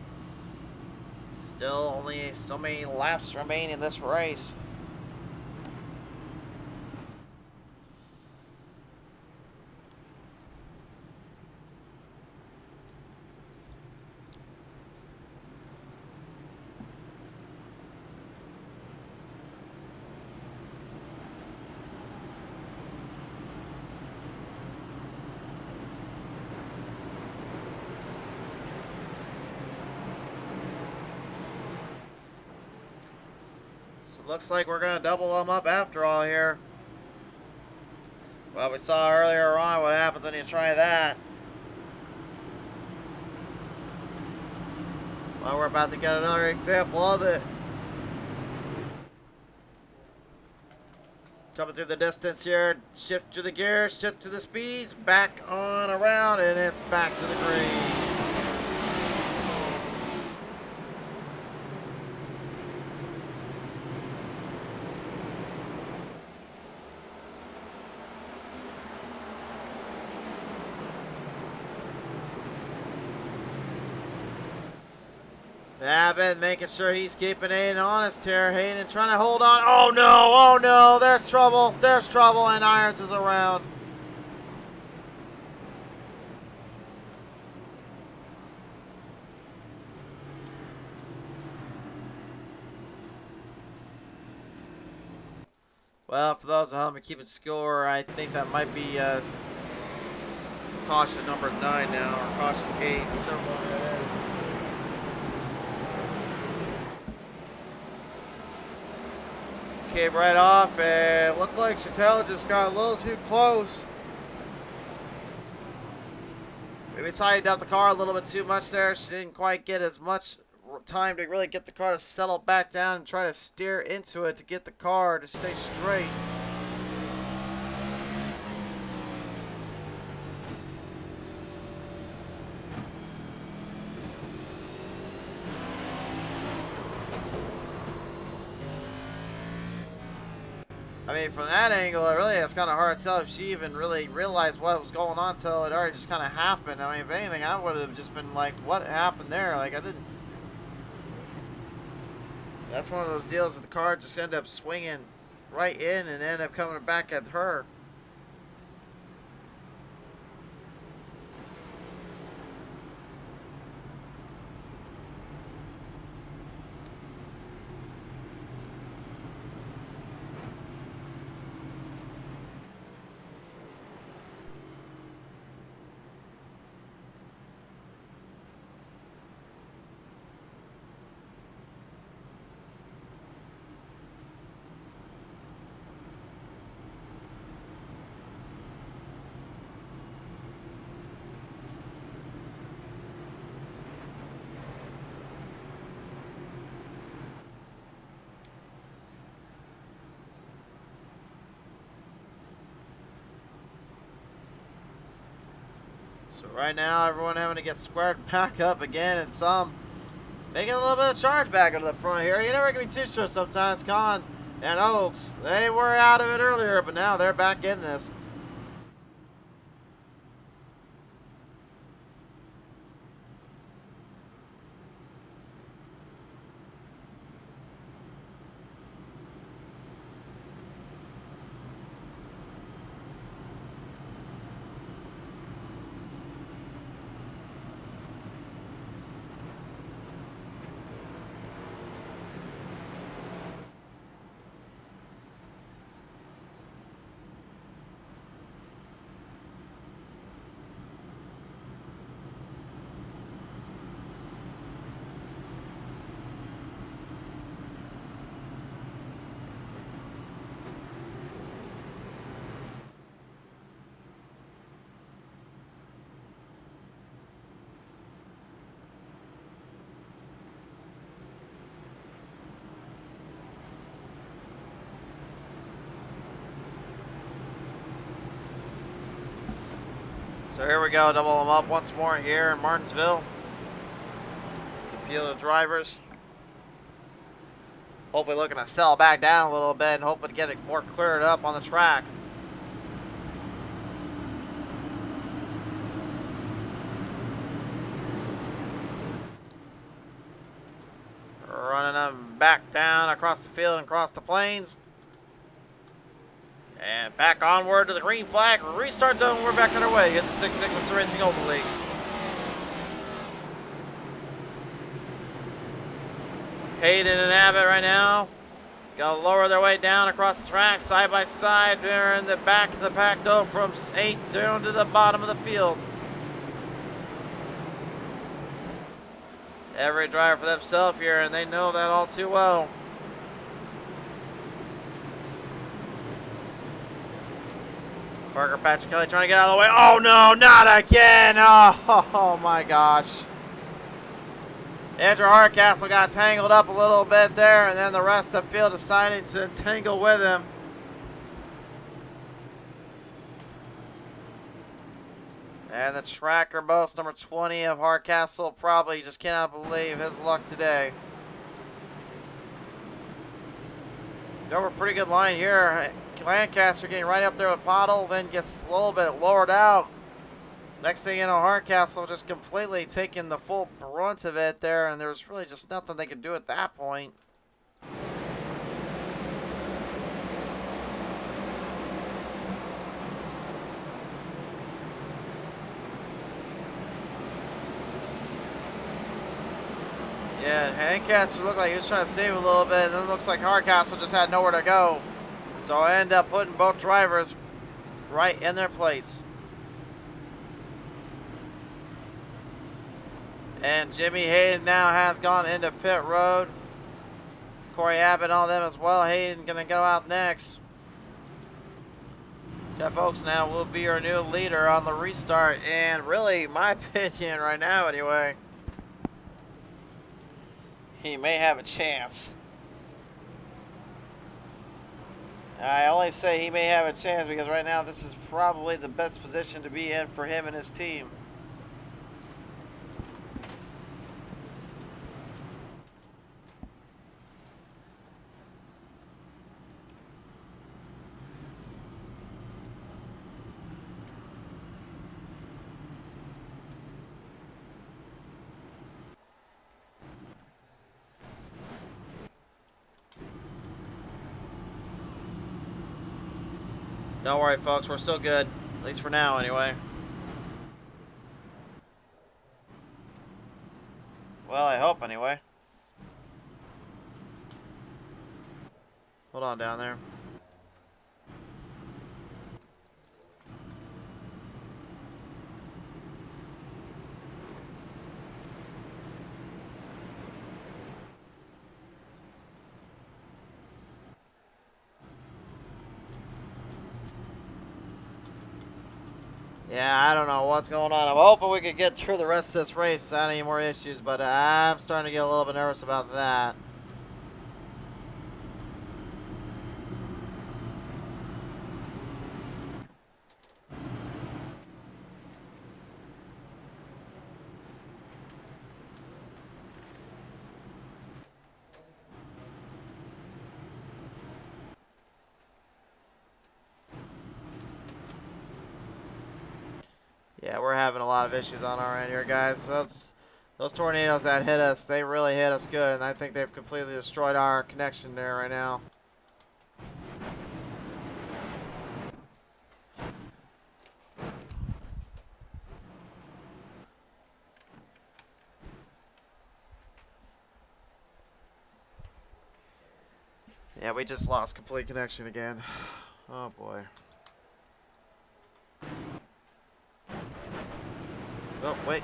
Still only so many laps remain in this race. Looks like we're going to double them up after all here. Well, we saw earlier on what happens when you try that. Well, we're about to get another example of it. Coming through the distance here. Shift to the gears, shift to the speeds, back on around, and it's back to the green. Abbott making sure he's keeping Hayden honest here. Hayden trying to hold on. Oh no, there's trouble, and Irons is around. Well, for those at home keeping score, I think that might be caution number 9 now, or caution 8, whichever one that is. Came right off, and it looked like Chantel just got a little too close. Maybe tightened up the car a little bit too much there. She didn't quite get as much time to really get the car to settle back down and try to steer into it to get the car to stay straight. I mean, from that angle, it's kind of hard to tell if she even really realized what was going on until it already just kind of happened. I mean, if anything, I would have just been like, what happened there? Like, I didn't... That's one of those deals that the car just ended up swinging right in and ended up coming back at her. So right now, everyone having to get squared back up again, and some making a little bit of charge back into the front here. You never can be too sure sometimes. Con and Oaks, they were out of it earlier, but now they're back in this. So here we go, double them up once more here in Martinsville. The field of drivers. Hopefully looking to settle back down a little bit and hoping to get it more cleared up on the track. Running them back down across the field and across the plains. And back onward to the green flag. Restart zone. We're back on our way. Hit the Six Sigma Racing Oval League. Hayden and Abbott right now. Gonna lower their way down across the track side by side. They're in the back of the pack though, from 8th down to the bottom of the field. Every driver for themselves here, and they know that all too well. Parker Patrick Kelly trying to get out of the way. Oh no, not again! Oh my gosh. Andrew Hardcastle got tangled up a little bit there, and then the rest of the field decided to tangle with him. And the tracker boast number 20 of Hardcastle probably just cannot believe his luck today. Go over a pretty good line here. Lancaster getting right up there with Pottle, then gets a little bit lowered out. Next thing you know, Hardcastle just completely taking the full brunt of it there, and there's really just nothing they could do at that point. Yeah, Lancaster looked like he was trying to save a little bit, and then it looks like Hardcastle just had nowhere to go. So I end up putting both drivers right in their place. And Jimmy Hayden now has gone into pit road. Corey Abbott and all them as well. Hayden gonna go out next. Jeff Oaks now will be our new leader on the restart, and really, my opinion right now anyway, he may have a chance. I only say he may have a chance because right now this is probably the best position to be in for him and his team. Don't worry, folks, we're still good. At least for now, anyway. Well, I hope, anyway. Hold on down there. Yeah, I don't know what's going on. I'm hoping we could get through the rest of this race without any more issues, but I'm starting to get a little bit nervous about that. Yeah, we're having a lot of issues on our end here, guys. Those tornadoes that hit us, they really hit us good, and I think they've completely destroyed our connection there right now. Yeah, we just lost complete connection again. Oh boy. Oh, wait.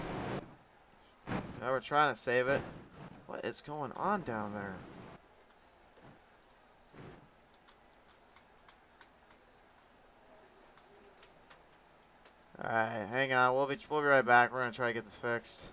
Now we're trying to save it. What is going on down there? Alright, hang on. We'll be right back. We're gonna try to get this fixed.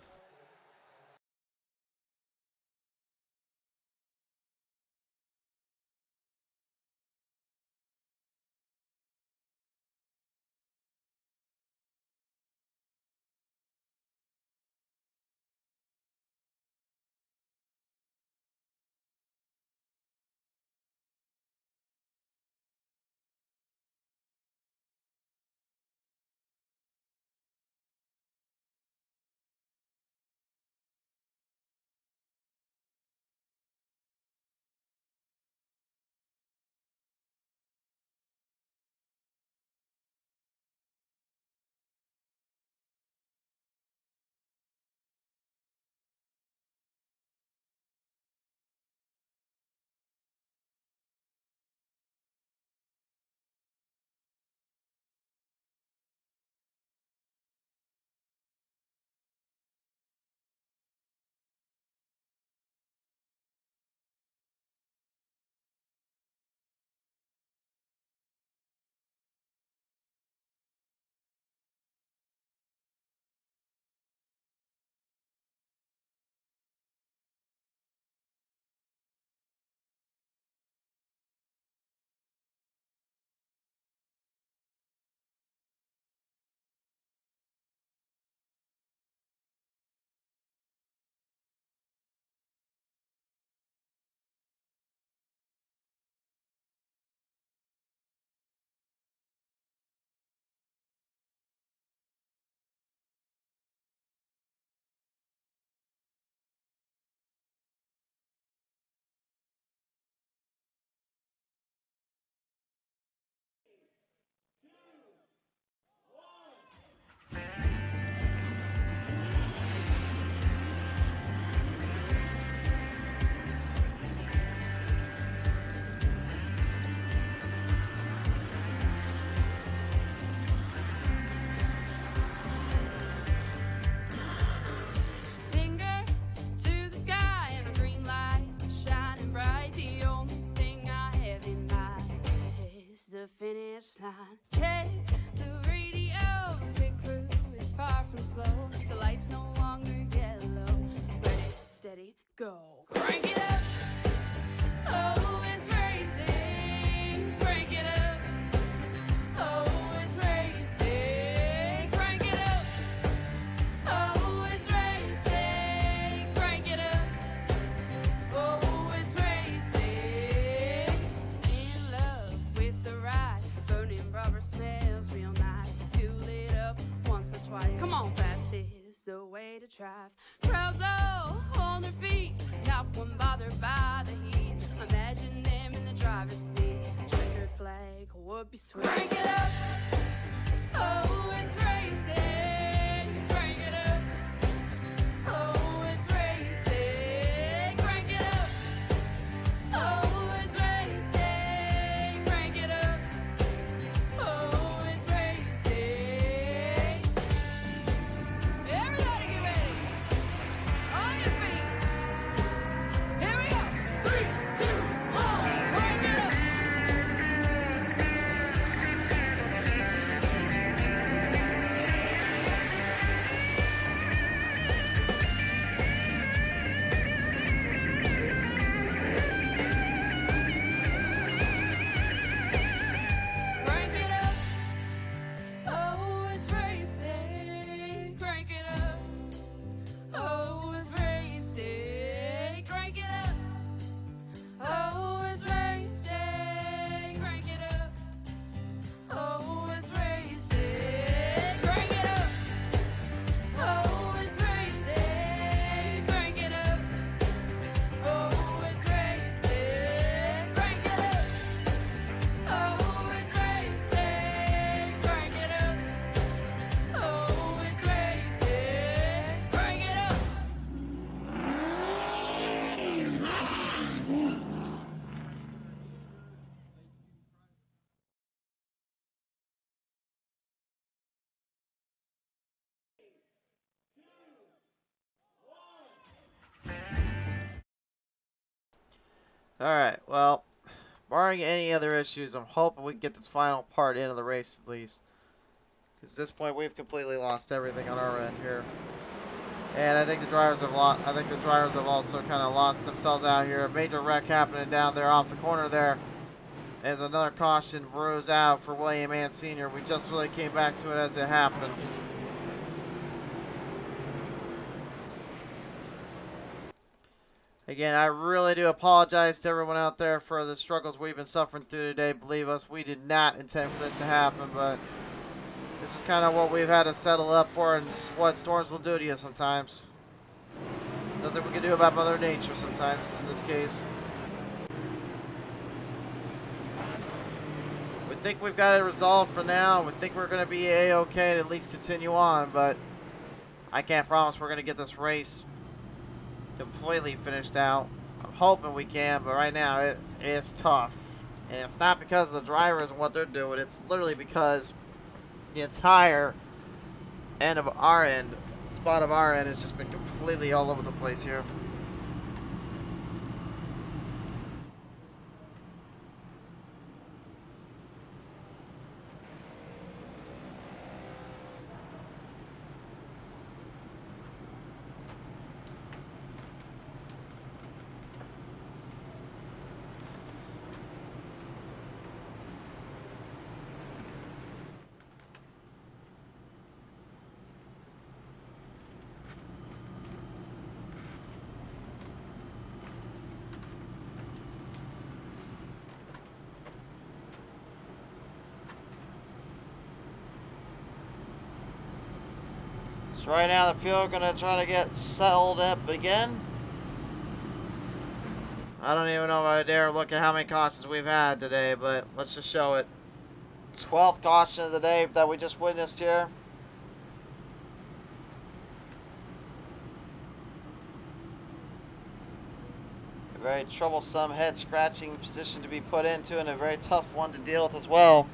the finish line. Check the radio, pit crew is far from slow. The lights no longer yellow. Ready, steady, go. Crank it up. Oh, it's racing. Crank it up. Oh, it's racing. Crank it up. Oh, it's racing. Crank it up. Oh, it's racing. In love with the ride. Burning rubber smells real nice. Fuel it up once or twice. Come on, fast is the way to drive. Crowds all on their feet, not one bothered by the heat. Imagine them in the driver's seat. Checkered flag would be sweet. Crank it up. Oh, it's racing. Crank it up. Oh, it's racing. Crank it up. Oh, it's racing. Crank it up. Oh, it's racing. Everybody get ready. On your feet. Here we go. 3, 2, 1. Crank it up. Crank it up. Oh, it's racing. Crank it up. Oh, it's racing. Crank it up. Oh, it's racing. Crank it up. Oh, it's racing. Crank it up. Oh, it's racing. Crank it up. Oh, it's racing. Crank it up. Oh, it's racing. Crank it up. Oh, it's racing. Crank it up. Alright, well, barring any other issues, I'm hoping we can get this final part into the race at least. Because at this point, we've completely lost everything on our end here. And I think the drivers have also kind of lost themselves out here. A major wreck happening down there off the corner there. As another caution brews out for William Ann Sr. We just really came back to it as it happened. Again, I really do apologize to everyone out there for the struggles we've been suffering through today. Believe us, we did not intend for this to happen, but this is kind of what we've had to settle up for, and it's what storms will do to you sometimes. Nothing we can do about Mother Nature sometimes, in this case. We think we've got it resolved for now. We think we're going to be A-okay to at least continue on, but I can't promise we're going to get this race completely finished out. I'm hoping we can, but right now it's tough. And it's not because of the drivers and what they're doing. It's literally because the entire spot of our end has just been completely all over the place here. So right now the field are going to try to get settled up again. I don't even know if I dare look at how many cautions we've had today, but let's just show it. 12th caution of the day that we just witnessed here. A very troublesome head scratching position to be put into, and a very tough one to deal with as well.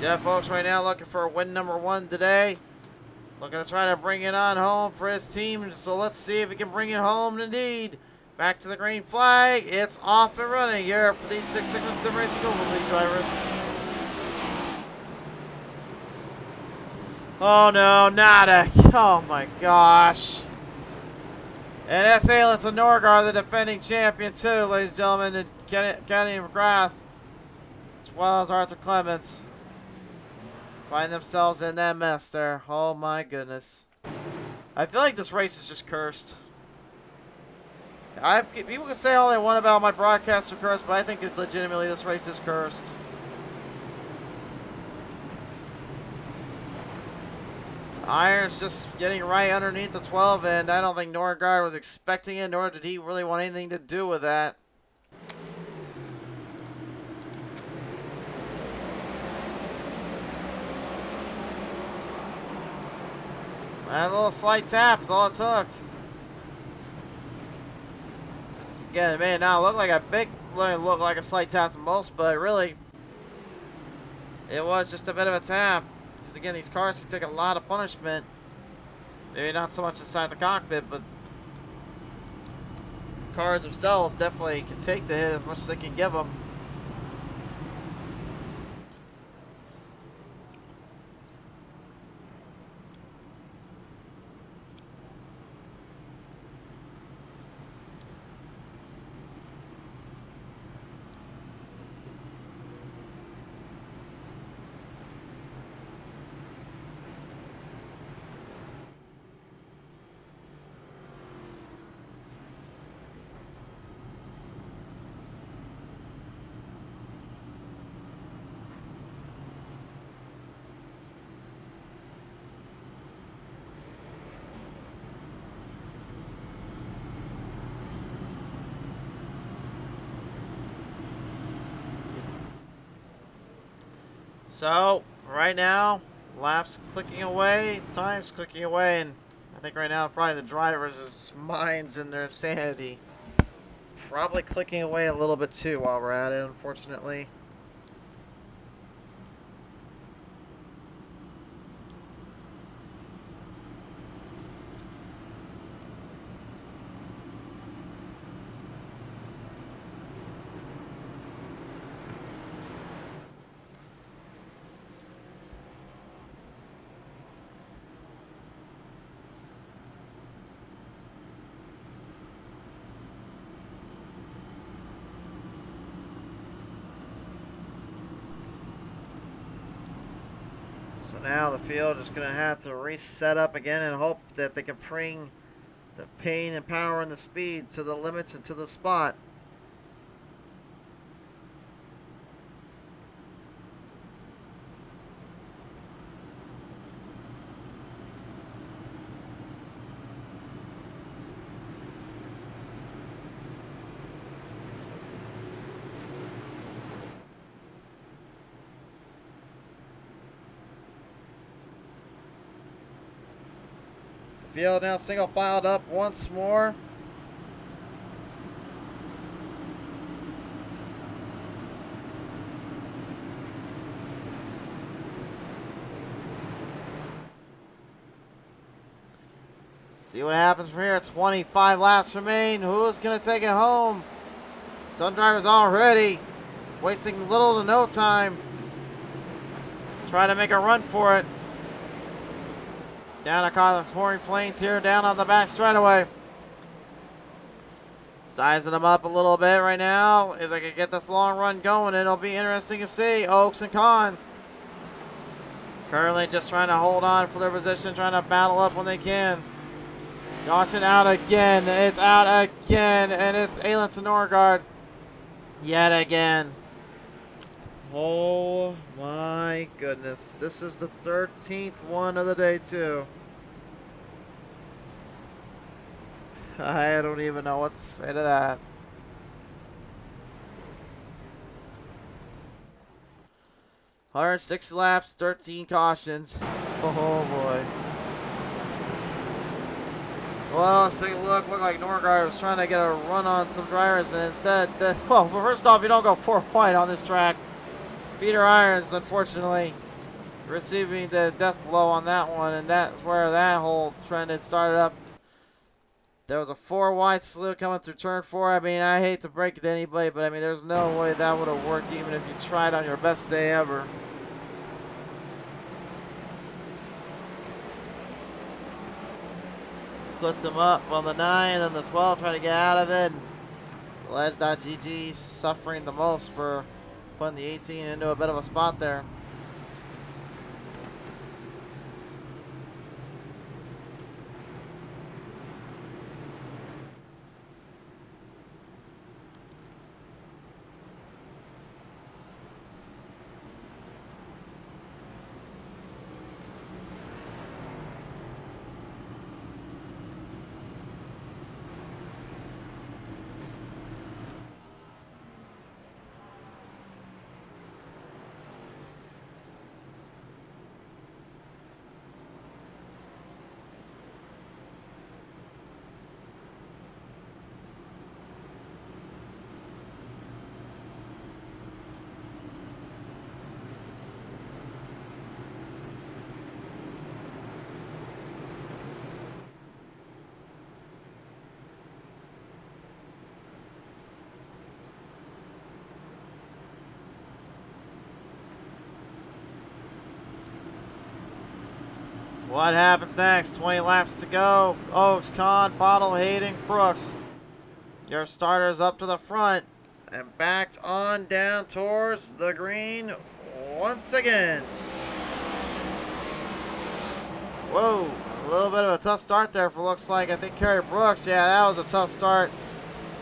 Yeah, folks, right now looking for win number 1 today. Looking to try to bring it on home for his team. So let's see if he can bring it home indeed. Back to the green flag. It's off and running here for these Six Sigma Sim Racing Oval League drivers. Oh no, not a. Oh my gosh. And that's Alan to Norgard, the defending champion, too, ladies and gentlemen. And Kenny McGrath, as well as Arthur Clements, find themselves in that mess there. Oh my goodness. I feel like this race is just cursed. People can say all they want about my broadcasts are cursed, but I think legitimately this race is cursed. Iron's just getting right underneath the 12, and I don't think Norgard was expecting it, nor did he really want anything to do with that. That little slight tap is all it took. Again, it may not look like a big, look like a slight tap to most, but really, it was just a bit of a tap. Because again, these cars can take a lot of punishment. Maybe not so much inside the cockpit, but cars themselves definitely can take the hit as much as they can give them. So, right now, laps clicking away, time's clicking away, and I think right now probably the drivers' minds and their sanity probably clicking away a little bit too while we're at it, unfortunately. So now the field is going to have to reset up again and hope that they can bring the pain and power and the speed to the limits and to the spot. Field now single filed up once more. See what happens from here. 25 laps remain. Who's going to take it home? Some drivers already wasting little to no time trying to make a run for it. Down across the pouring flames here, down on the back straightaway. Sizing them up a little bit right now. If they can get this long run going, it'll be interesting to see. Oaks and Kahn currently just trying to hold on for their position, trying to battle up when they can. Caution out again. It's out again, and it's Alan to Norgard yet again. Oh my goodness. This is the 13th one of the day too. I don't even know what to say to that. $160 laps, 13 cautions. Oh boy. Well, let's take a look. Looked like Norgard was trying to get a run on some drivers, and instead, well, first off, you don't go 4 wide on this track. Peter Irons, unfortunately, receiving the death blow on that one, and that's where that whole trend had started up. There was a 4 wide salute coming through turn 4. I mean, I hate to break it to anybody, but I mean, there's no way that would have worked even if you tried on your best day ever. Flipped him up on the 9 and the 12, trying to get out of it. Ledge.gg suffering the most for putting the 18 into a bit of a spot there. What happens next? 20 laps to go. Oaks, Kahn, Bottle, Hayden, Brooks. Your starters up to the front and backed on down towards the green once again. Whoa, a little bit of a tough start there for looks like. I think Kerry Brooks, yeah, that was a tough start.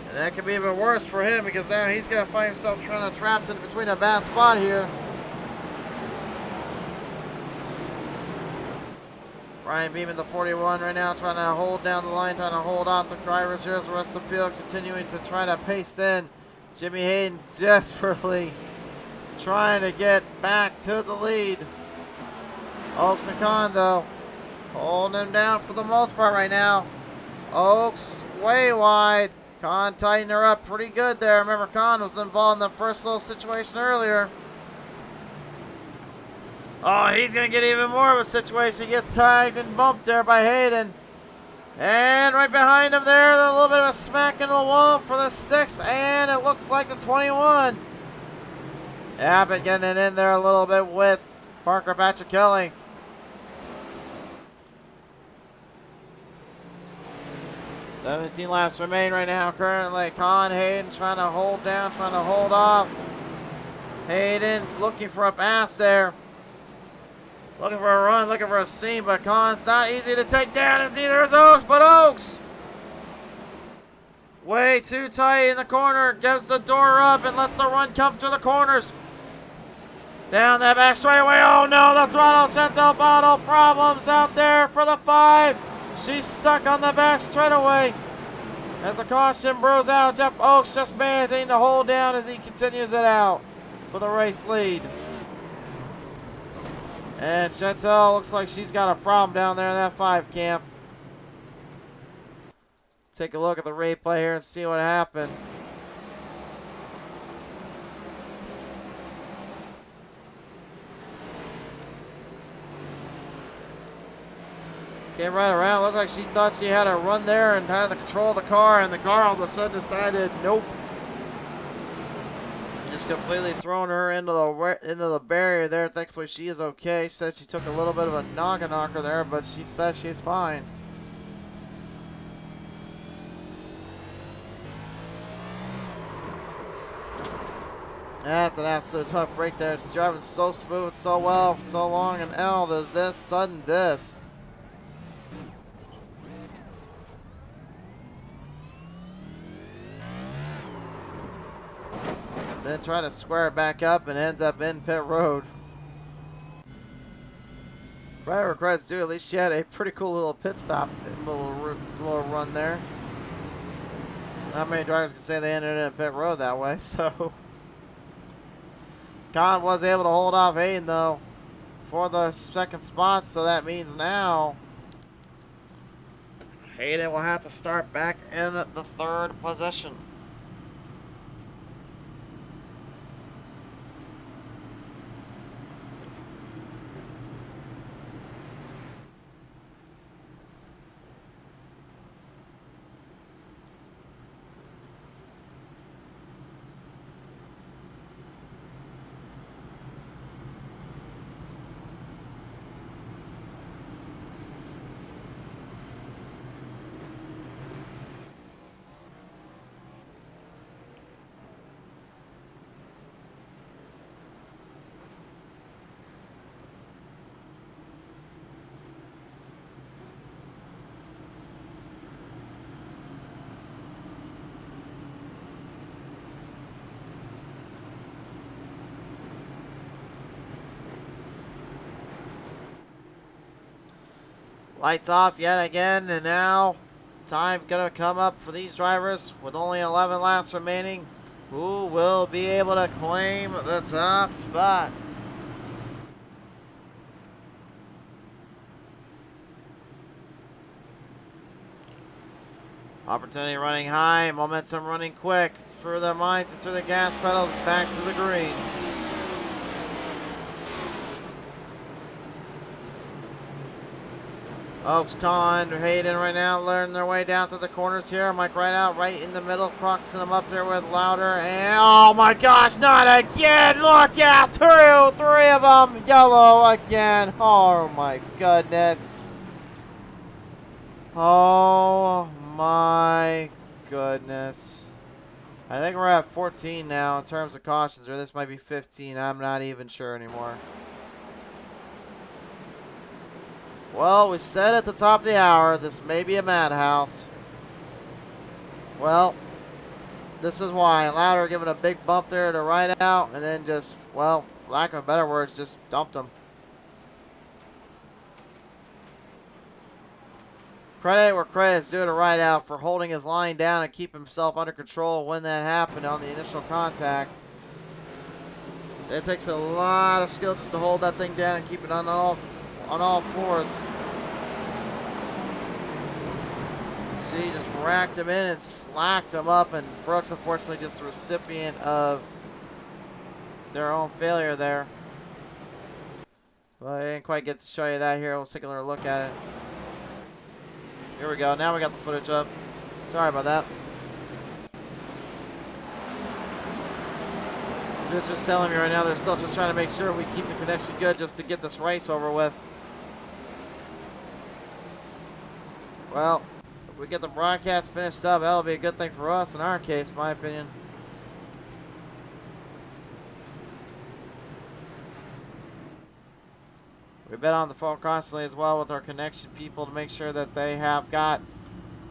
And that could be even worse for him because now he's going to find himself trapped in between a bad spot here. Ryan Beeman, the 41 right now, trying to hold down the line, trying to hold off the drivers here as the rest of the field continuing to try to pace in. Jimmy Hayden desperately trying to get back to the lead. Oaks and Kahn, though, holding him down for the most part right now. Oaks way wide. Kahn tightened her up pretty good there. Remember, Kahn was involved in the first little situation earlier. Oh, he's going to get even more of a situation. He gets tagged and bumped there by Hayden. And right behind him there, a little bit of a smack into the wall for the 6th, and it looked like the 21. Abbott getting it in there a little bit with Parker Patrick-Kelly. "17 laps remain right now currently. Kahn, Hayden trying to hold down, trying to hold off. Hayden looking for a pass there. Looking for a run, looking for a seam, but Kahn's not easy to take down, and neither is Oaks, but Oaks way too tight in the corner, gives the door up and lets the run come through the corners. Down that back straightaway, oh no, the throttle Chantel Bottle problems out there for the 5. She's stuck on the back straightaway. As the caution bros out, Jeff Oaks just managing to hold down as he continues it out for the race lead. And Chantel looks like she's got a problem down there in that 5 camp. Take a look at the replay here and see what happened. Came right around. Looked like she thought she had a run there and had the control of the car, and the car all of a sudden decided nope. Just completely thrown her into the barrier there. Thankfully she is okay. Said she took a little bit of a noggin knocker there, but she said she's fine. That's an absolute tough break there. She's driving so smooth, so well, for so long, and L, there's this sudden this. Then try to square it back up and ends up in pit road. Right credits due, at least she had a pretty cool little pit stop, little run there. Not many drivers can say they ended in pit road that way, so. Kahn was able to hold off Hayden though for the 2nd spot, so that means now Hayden will have to start back in the 3rd position. Lights off yet again, and now time gonna come up for these drivers with only 11 laps remaining. Who will be able to claim the top spot? Opportunity running high, momentum running quick. Through their minds and through the gas pedals, back to the green. Oaks, Con, Hayden right now learning their way down through the corners here. Mike right out, right in the middle, crossing them up there with Louder. And oh my gosh, not again! Look at three of them, yellow again. Oh my goodness. Oh my goodness. I think we're at 14 now in terms of cautions, or this might be 15. I'm not even sure anymore. Well, we said at the top of the hour, this may be a madhouse. Well, this is why. Louder giving a big bump there to right out, and then just, well, for lack of better words, just dumped him. Credit where credit's due to right out for holding his line down and keep himself under control when that happened on the initial contact. It takes a lot of skill just to hold that thing down and keep it on all fours. See, just racked him in and slacked him up, and Brooks unfortunately just the recipient of their own failure there. Well, I didn't quite get to show you that here. We'll take another look at it. Here we go. Now we got the footage up. Sorry about that. Producer's telling me right now they're still just trying to make sure we keep the connection good just to get this race over with. Well, if we get the broadcast finished up, that'll be a good thing for us in our case, in my opinion. We've been on the phone constantly as well with our connection people to make sure that they have got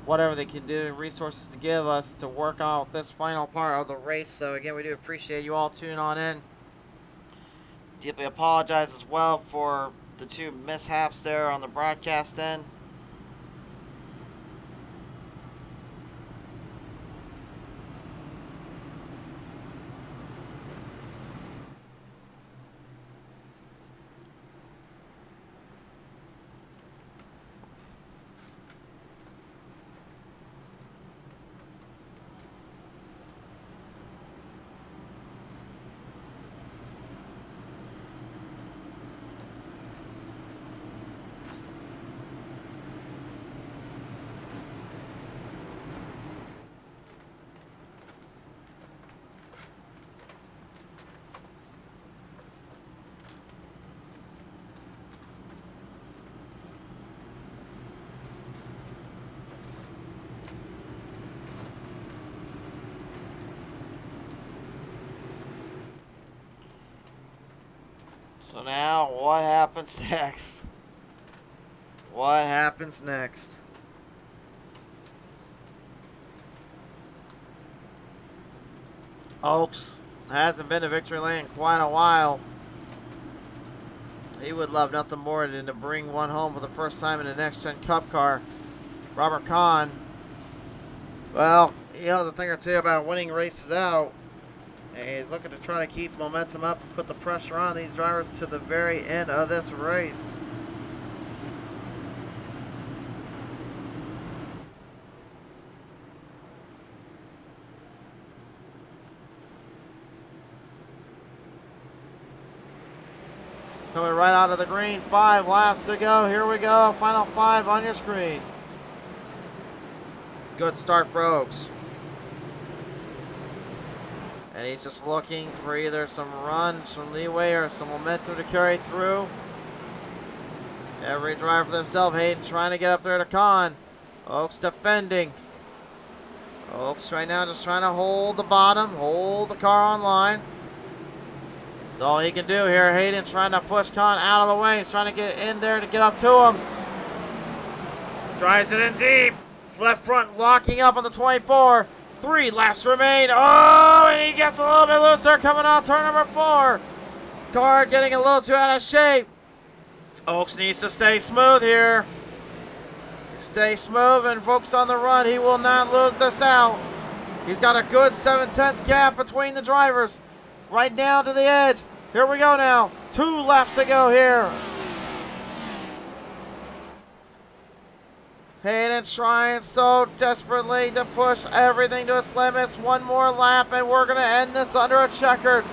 whatever they can do and resources to give us to work out this final part of the race. So again, we do appreciate you all tuning on in. Deeply apologize as well for the two mishaps there on the broadcast end. So now, what happens next? What happens next? Oaks hasn't been to victory lane in quite a while. He would love nothing more than to bring one home for the first time in the next-gen Cup car. Robert Kahn, well, he knows a thing or two about winning races out. And he's looking to try to keep momentum up and put the pressure on these drivers to the very end of this race. Coming right out of the green, 5 laps to go. Here we go, final 5 on your screen. Good start for Oaks. And he's just looking for either some run, some leeway, or some momentum to carry through. Every driver for themselves. Hayden trying to get up there to Con. Oaks defending. Oaks right now just trying to hold the bottom, hold the car on line. That's all he can do here. Hayden trying to push Con out of the way. He's trying to get in there to get up to him. Drives it in deep. Left front locking up on the 24. 3 laps remain. Oh, and he gets a little bit loose there coming off turn number 4. Car getting a little too out of shape. Oaks needs to stay smooth here. Stay smooth and focus on the run. He will not lose this out. He's got a good 7/10 gap between the drivers. Right down to the edge. Here we go now. 2 laps to go here. Hayden trying so desperately to push everything to its limits. One more lap and we're going to end this under a checkered.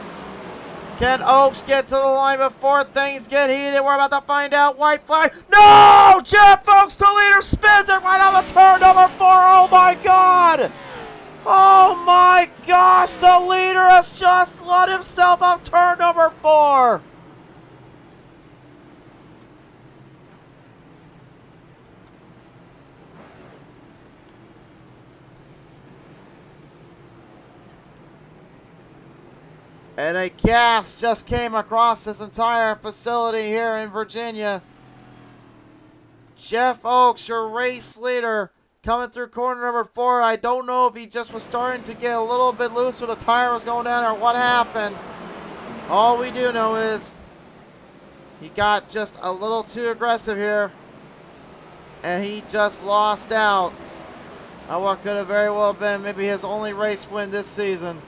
Can Oaks get to the line before things get heated? We're about to find out. White flag. No! Jeff Oaks, the leader, spins it right on the turn number 4. Oh my God! Oh my gosh! The leader has just let himself out turn number 4. And a gas just came across this entire facility here in Virginia. Jeff Oaks, your race leader, coming through corner number 4. I don't know if he just was starting to get a little bit loose or the tire was going down or what happened. All we do know is he got just a little too aggressive here. And he just lost out on what could have very well been maybe his only race win this season.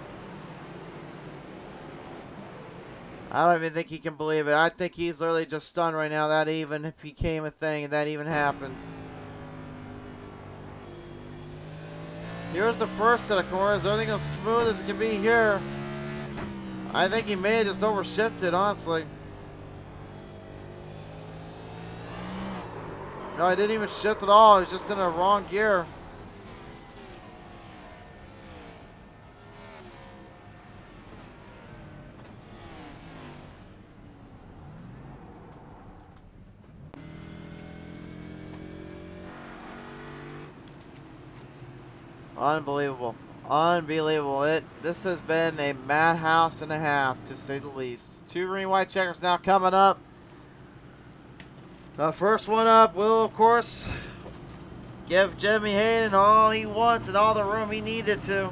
I don't even think he can believe it. I think he's literally just stunned right now that even became a thing and that even happened. Here's the first set of corners. Everything as smooth as it can be here. I think he may have just overshifted, honestly. No, he didn't even shift at all. He was just in a wrong gear. Unbelievable. Unbelievable. This has been a madhouse and a half, to say the least. 2 green white checkers now coming up. The first one up will, of course, give Jimmy Hayden all he wants and all the room he needed to.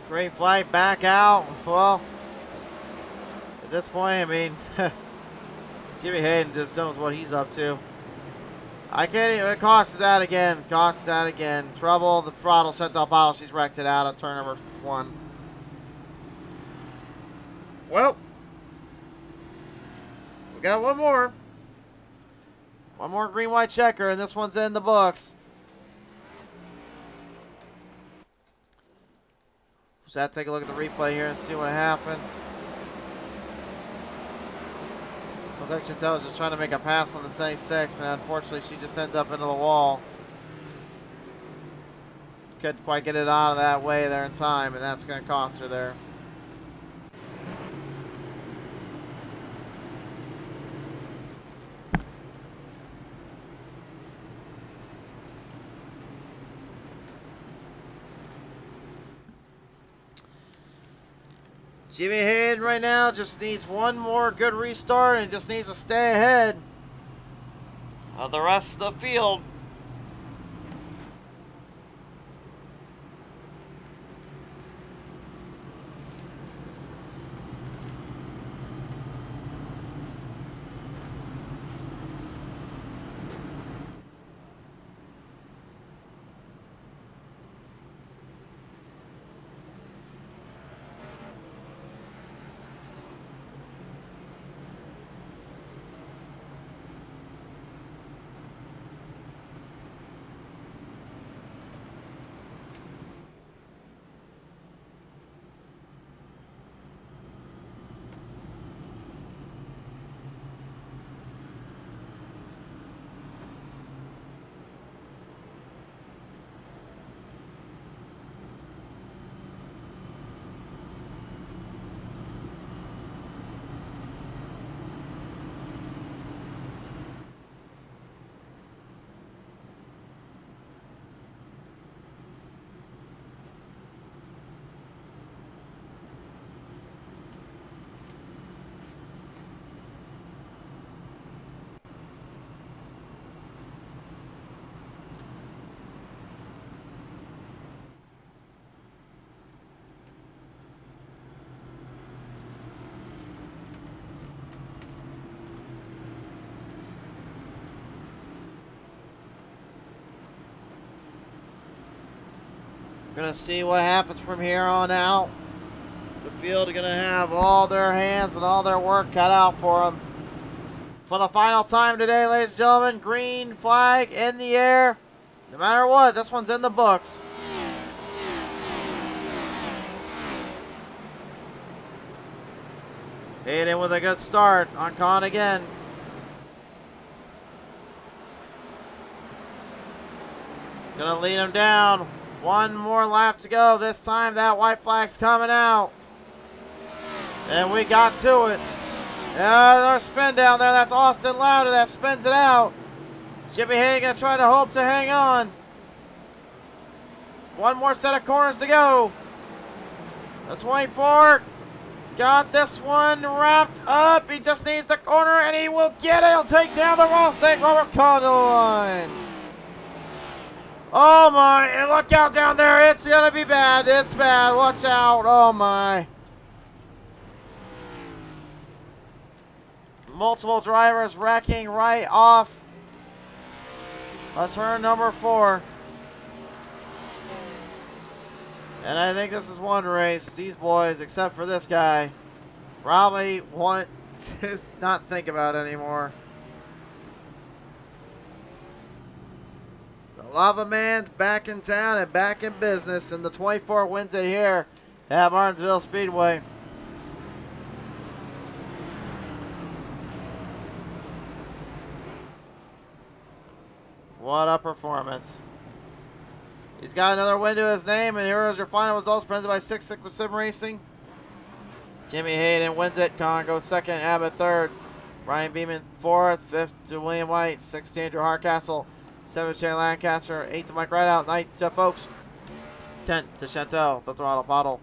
Green flag back out. Well, at this point, I mean, Jimmy Hayden just knows what he's up to. I can't even, it costs that again. Costs that again. Trouble, the throttle shuts off bottle. She's wrecked it out on turn number 1. Well, we got one more. One more green white checker, and this one's in the books. Just have to take a look at the replay here and see what happened. Looks like Chantel was just trying to make a pass on the 76, and unfortunately she just ends up into the wall. Couldn't quite get it out of that way there in time, and that's going to cost her there. Jimmy Hayden right now just needs one more good restart and just needs to stay ahead of the rest of the field. Gonna see what happens from here on out. The field are gonna have all their hands and all their work cut out for them. For the final time today, ladies and gentlemen, green flag in the air. No matter what, this one's in the books. Hayden with a good start on Con again. Gonna lead him down. One more lap to go. This time that white flag's coming out. And we got to it. Yeah, our spin down there. That's Austin Lauder that spins it out. Jimmy Hayden gonna try to hope to hang on. One more set of corners to go. The 24 got this one wrapped up. He just needs the corner and he will get it. He'll take down the Rattlesnake Robert Kahn to the line. Oh my, and look out down there. It's gonna be bad. It's bad. Watch out. Oh my. Multiple drivers wrecking right off turn number 4. And I think this is one race. These boys, except for this guy, probably want to not think about it anymore. The Lava Man's back in town and back in business, and the 24 wins it here at Martinsville Speedway. What a performance. He's got another win to his name, and here is your final results presented by 6 Sigma Sim Racing. Jimmy Hayden wins it. Con goes second. Abbott third. Brian Beeman fourth. Fifth to William White. Sixth to Andrew Hardcastle. Seventh to Shane Lancaster. Eighth to Mike Rideout. Ninth to Jeff Oakes. 10th to Chantel, the throttle bottle.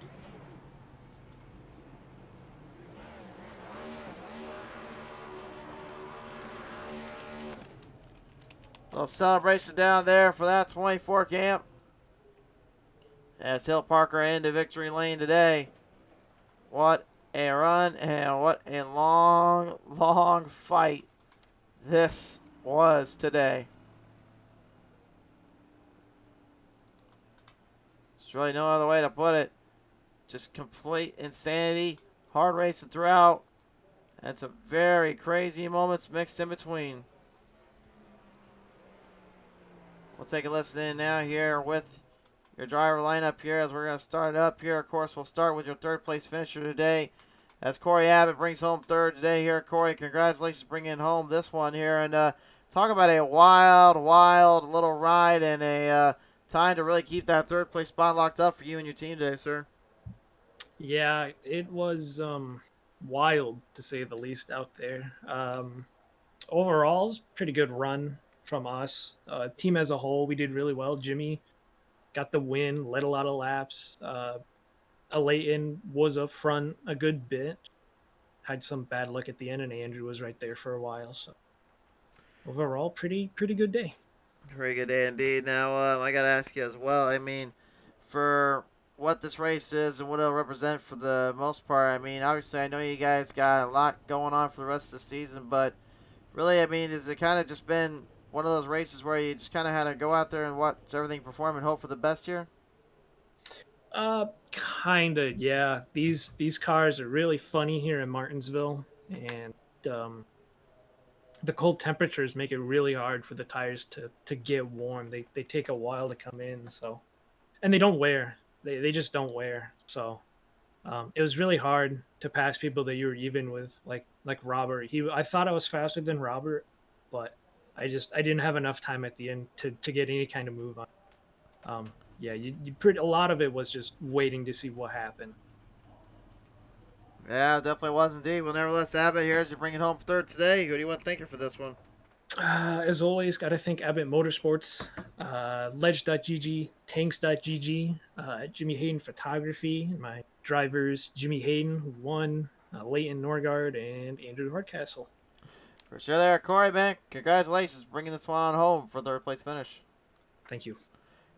Little celebration down there for that 24 camp. As Hill Parker into victory lane today. What a run and what a long, long fight this was today. There's really no other way to put it. Just complete insanity. Hard racing throughout. And some very crazy moments mixed in between. We'll take a listen in now here with your driver lineup here as we're going to start up here. Of course, we'll start with your third place finisher today as Corey Abbott brings home third today here. Corey, congratulations bringing home this one here. And talk about a wild, wild little ride and a time to really keep that third place spot locked up for you and your team today, sir. Yeah, it was wild to say the least out there. Overall, it's a pretty good run from us. Team as a whole, we did really well. Jimmy got the win, led a lot of laps. Leighton was up front a good bit. Had some bad luck at the end, and Andrew was right there for a while. So overall, pretty good day. Very good day indeed. Now, I got to ask you as well. I mean, for what this race is and what it'll represent for the most part, I mean, obviously, I know you guys got a lot going on for the rest of the season, but really, I mean, has it kind of just been one of those races where you just kind of had to go out there and watch everything perform and hope for the best here? Kinda, yeah. These cars are really funny here in Martinsville, and the cold temperatures make it really hard for the tires to get warm. They take a while to come in, so, and they don't wear. They just don't wear. So it was really hard to pass people that you were even with, like Robert. I thought I was faster than Robert, but I didn't have enough time at the end to get any kind of move on. Yeah, a lot of it was just waiting to see what happened. Yeah, definitely was indeed. Well, nevertheless, Abbott here as you bring it home third today. Who do you want to thank you for this one? As always, got to thank Abbott Motorsports, Ledge.gg, Tanks.gg, Jimmy Hayden Photography, my drivers Jimmy Hayden, who won, Leighton Norgard, and Andrew Hardcastle. For sure there, Corey, man. Congratulations bringing this one on home for third place finish. Thank you.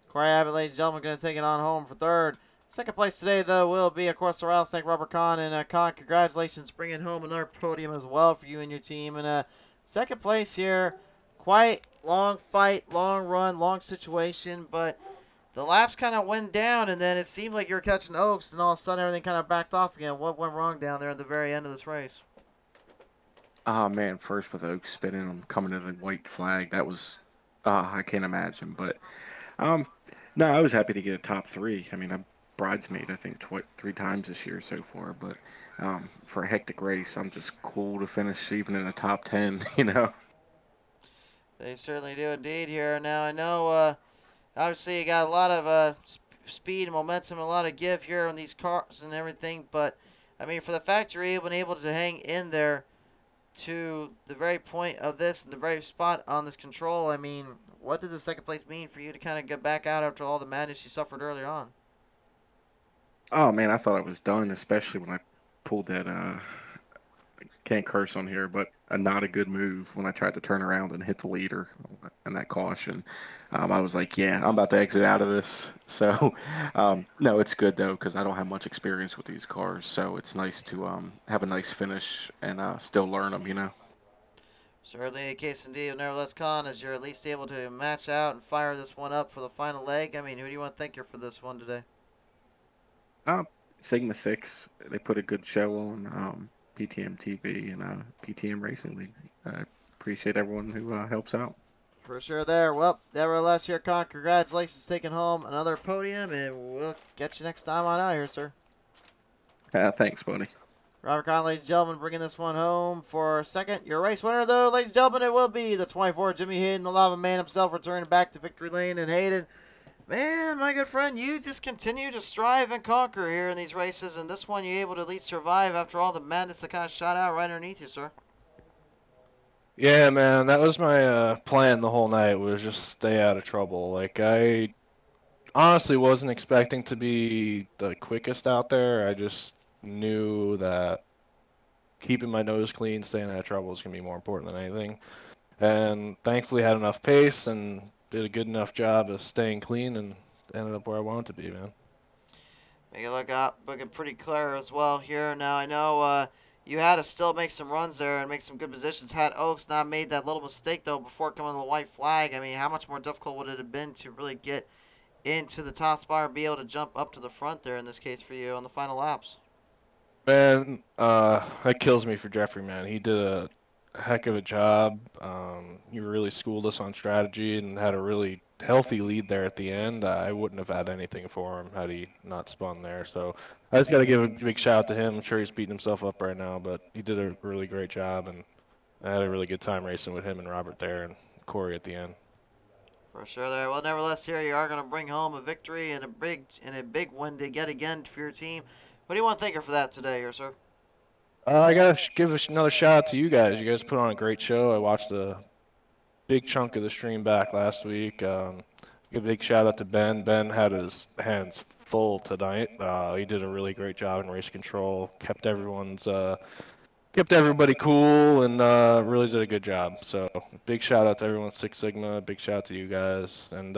Corey Abbott, ladies and gentlemen, going to take it on home for third. Second place today, though, will be, of course, the Rattlesnake Robert Kahn. And Kahn, congratulations bringing home another podium as well for you and your team. And second place here, quite long fight, long run, long situation, but the laps kind of went down, and then it seemed like you were catching Oaks, and all of a sudden everything kind of backed off again. What went wrong down there at the very end of this race? Ah, man, first with Oak spinning him coming to the white flag, that was, I can't imagine. But um, no, I was happy to get a top three. I mean, I'm bridesmaid, I think, three times this year so far. But for a hectic race, I'm just cool to finish even in the top 10, you know. They certainly do indeed here. Now, I know, obviously, you got a lot of speed and momentum, a lot of give here on these cars and everything, but, I mean, for the fact you're able to hang in there to the very point of this, the very spot on this control, I mean, what did the second place mean for you to kind of get back out after all the madness you suffered earlier on? Oh man, I thought I was done, especially when I pulled that can't curse on here, but a not a good move when I tried to turn around and hit the leader and that caution. I was like, yeah, I'm about to exit out of this. So, no, it's good though because I don't have much experience with these cars, so it's nice to have a nice finish and still learn them, you know. Certainly the case indeed, nevertheless, Con, as you're at least able to match out and fire this one up for the final leg. I mean, who do you want to thank you for this one today? Uh, Sigma Six, they put a good show on PTM TV and PTM Racing League. I appreciate everyone who helps out. For sure there. Well, nevertheless here, Con, congratulations taking home another podium, and we'll get you next time on out here, sir. Thanks, buddy. Robert Con, ladies and gentlemen, bringing this one home for second. Your race winner, though, ladies and gentlemen, it will be the 24 Jimmy Hayden, the Lava Man himself, returning back to victory lane. And Hayden, man, my good friend, you just continue to strive and conquer here in these races, and this one you're able to at least survive after all the madness that kind of shot out right underneath you, sir. Yeah, man, that was my plan the whole night was just stay out of trouble. Like I honestly wasn't expecting to be the quickest out there. I just knew that keeping my nose clean, staying out of trouble is gonna be more important than anything. And thankfully had enough pace and did a good enough job of staying clean and ended up where I wanted to be, man. Make it look out, looking pretty clear as well here. Now I know you had to still make some runs there and make some good positions. Had Oaks not made that little mistake though before coming to the white flag, I mean, how much more difficult would it have been to really get into the top spot or be able to jump up to the front there in this case for you on the final laps? Man, that kills me for Jeffrey, man. He did a heck of a job. He really schooled us on strategy and had a really healthy lead there at the end. I wouldn't have had anything for him had he not spun there. So I just got to give a big shout out to him. I'm sure he's beating himself up right now, but he did a really great job, and I had a really good time racing with him and Robert there and Corey at the end. For sure there. Well, nevertheless, here you are going to bring home a victory and a big win to get again for your team. What do you want to thank her for that today, here, sir? I gotta give another shout out to you guys. You guys put on a great show. I watched a big chunk of the stream back last week. Give a big shout out to Ben. Ben had his hands full tonight. He did a really great job in race control. Kept everybody cool and really did a good job. So big shout out to everyone at Six Sigma. Big shout out to you guys. And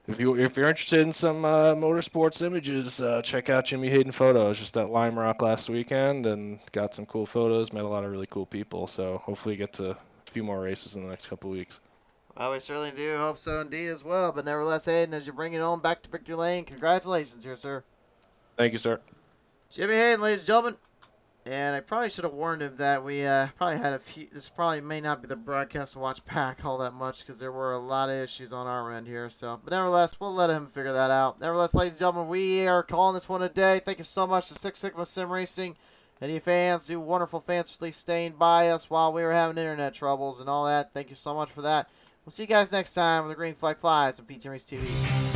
if you're interested in some motorsports images, check out Jimmy Hayden Photos. Just at Lime Rock last weekend and got some cool photos. Met a lot of really cool people. So hopefully get to a few more races in the next couple weeks. Well, we certainly do hope so indeed as well. But nevertheless, Hayden, as you bring it home back to victory lane, congratulations here, sir. Thank you, sir. Jimmy Hayden, ladies and gentlemen. And I probably should have warned him that we probably had a few. This probably may not be the broadcast to watch back all that much because there were a lot of issues on our end here. So, but nevertheless, we'll let him figure that out. Nevertheless, ladies and gentlemen, we are calling this one a day. Thank you so much to Six Sigma Sim Racing. Any fans, you wonderful fans, for staying by us while we were having internet troubles and all that. Thank you so much for that. We'll see you guys next time when the green flag flies on PT Race TV.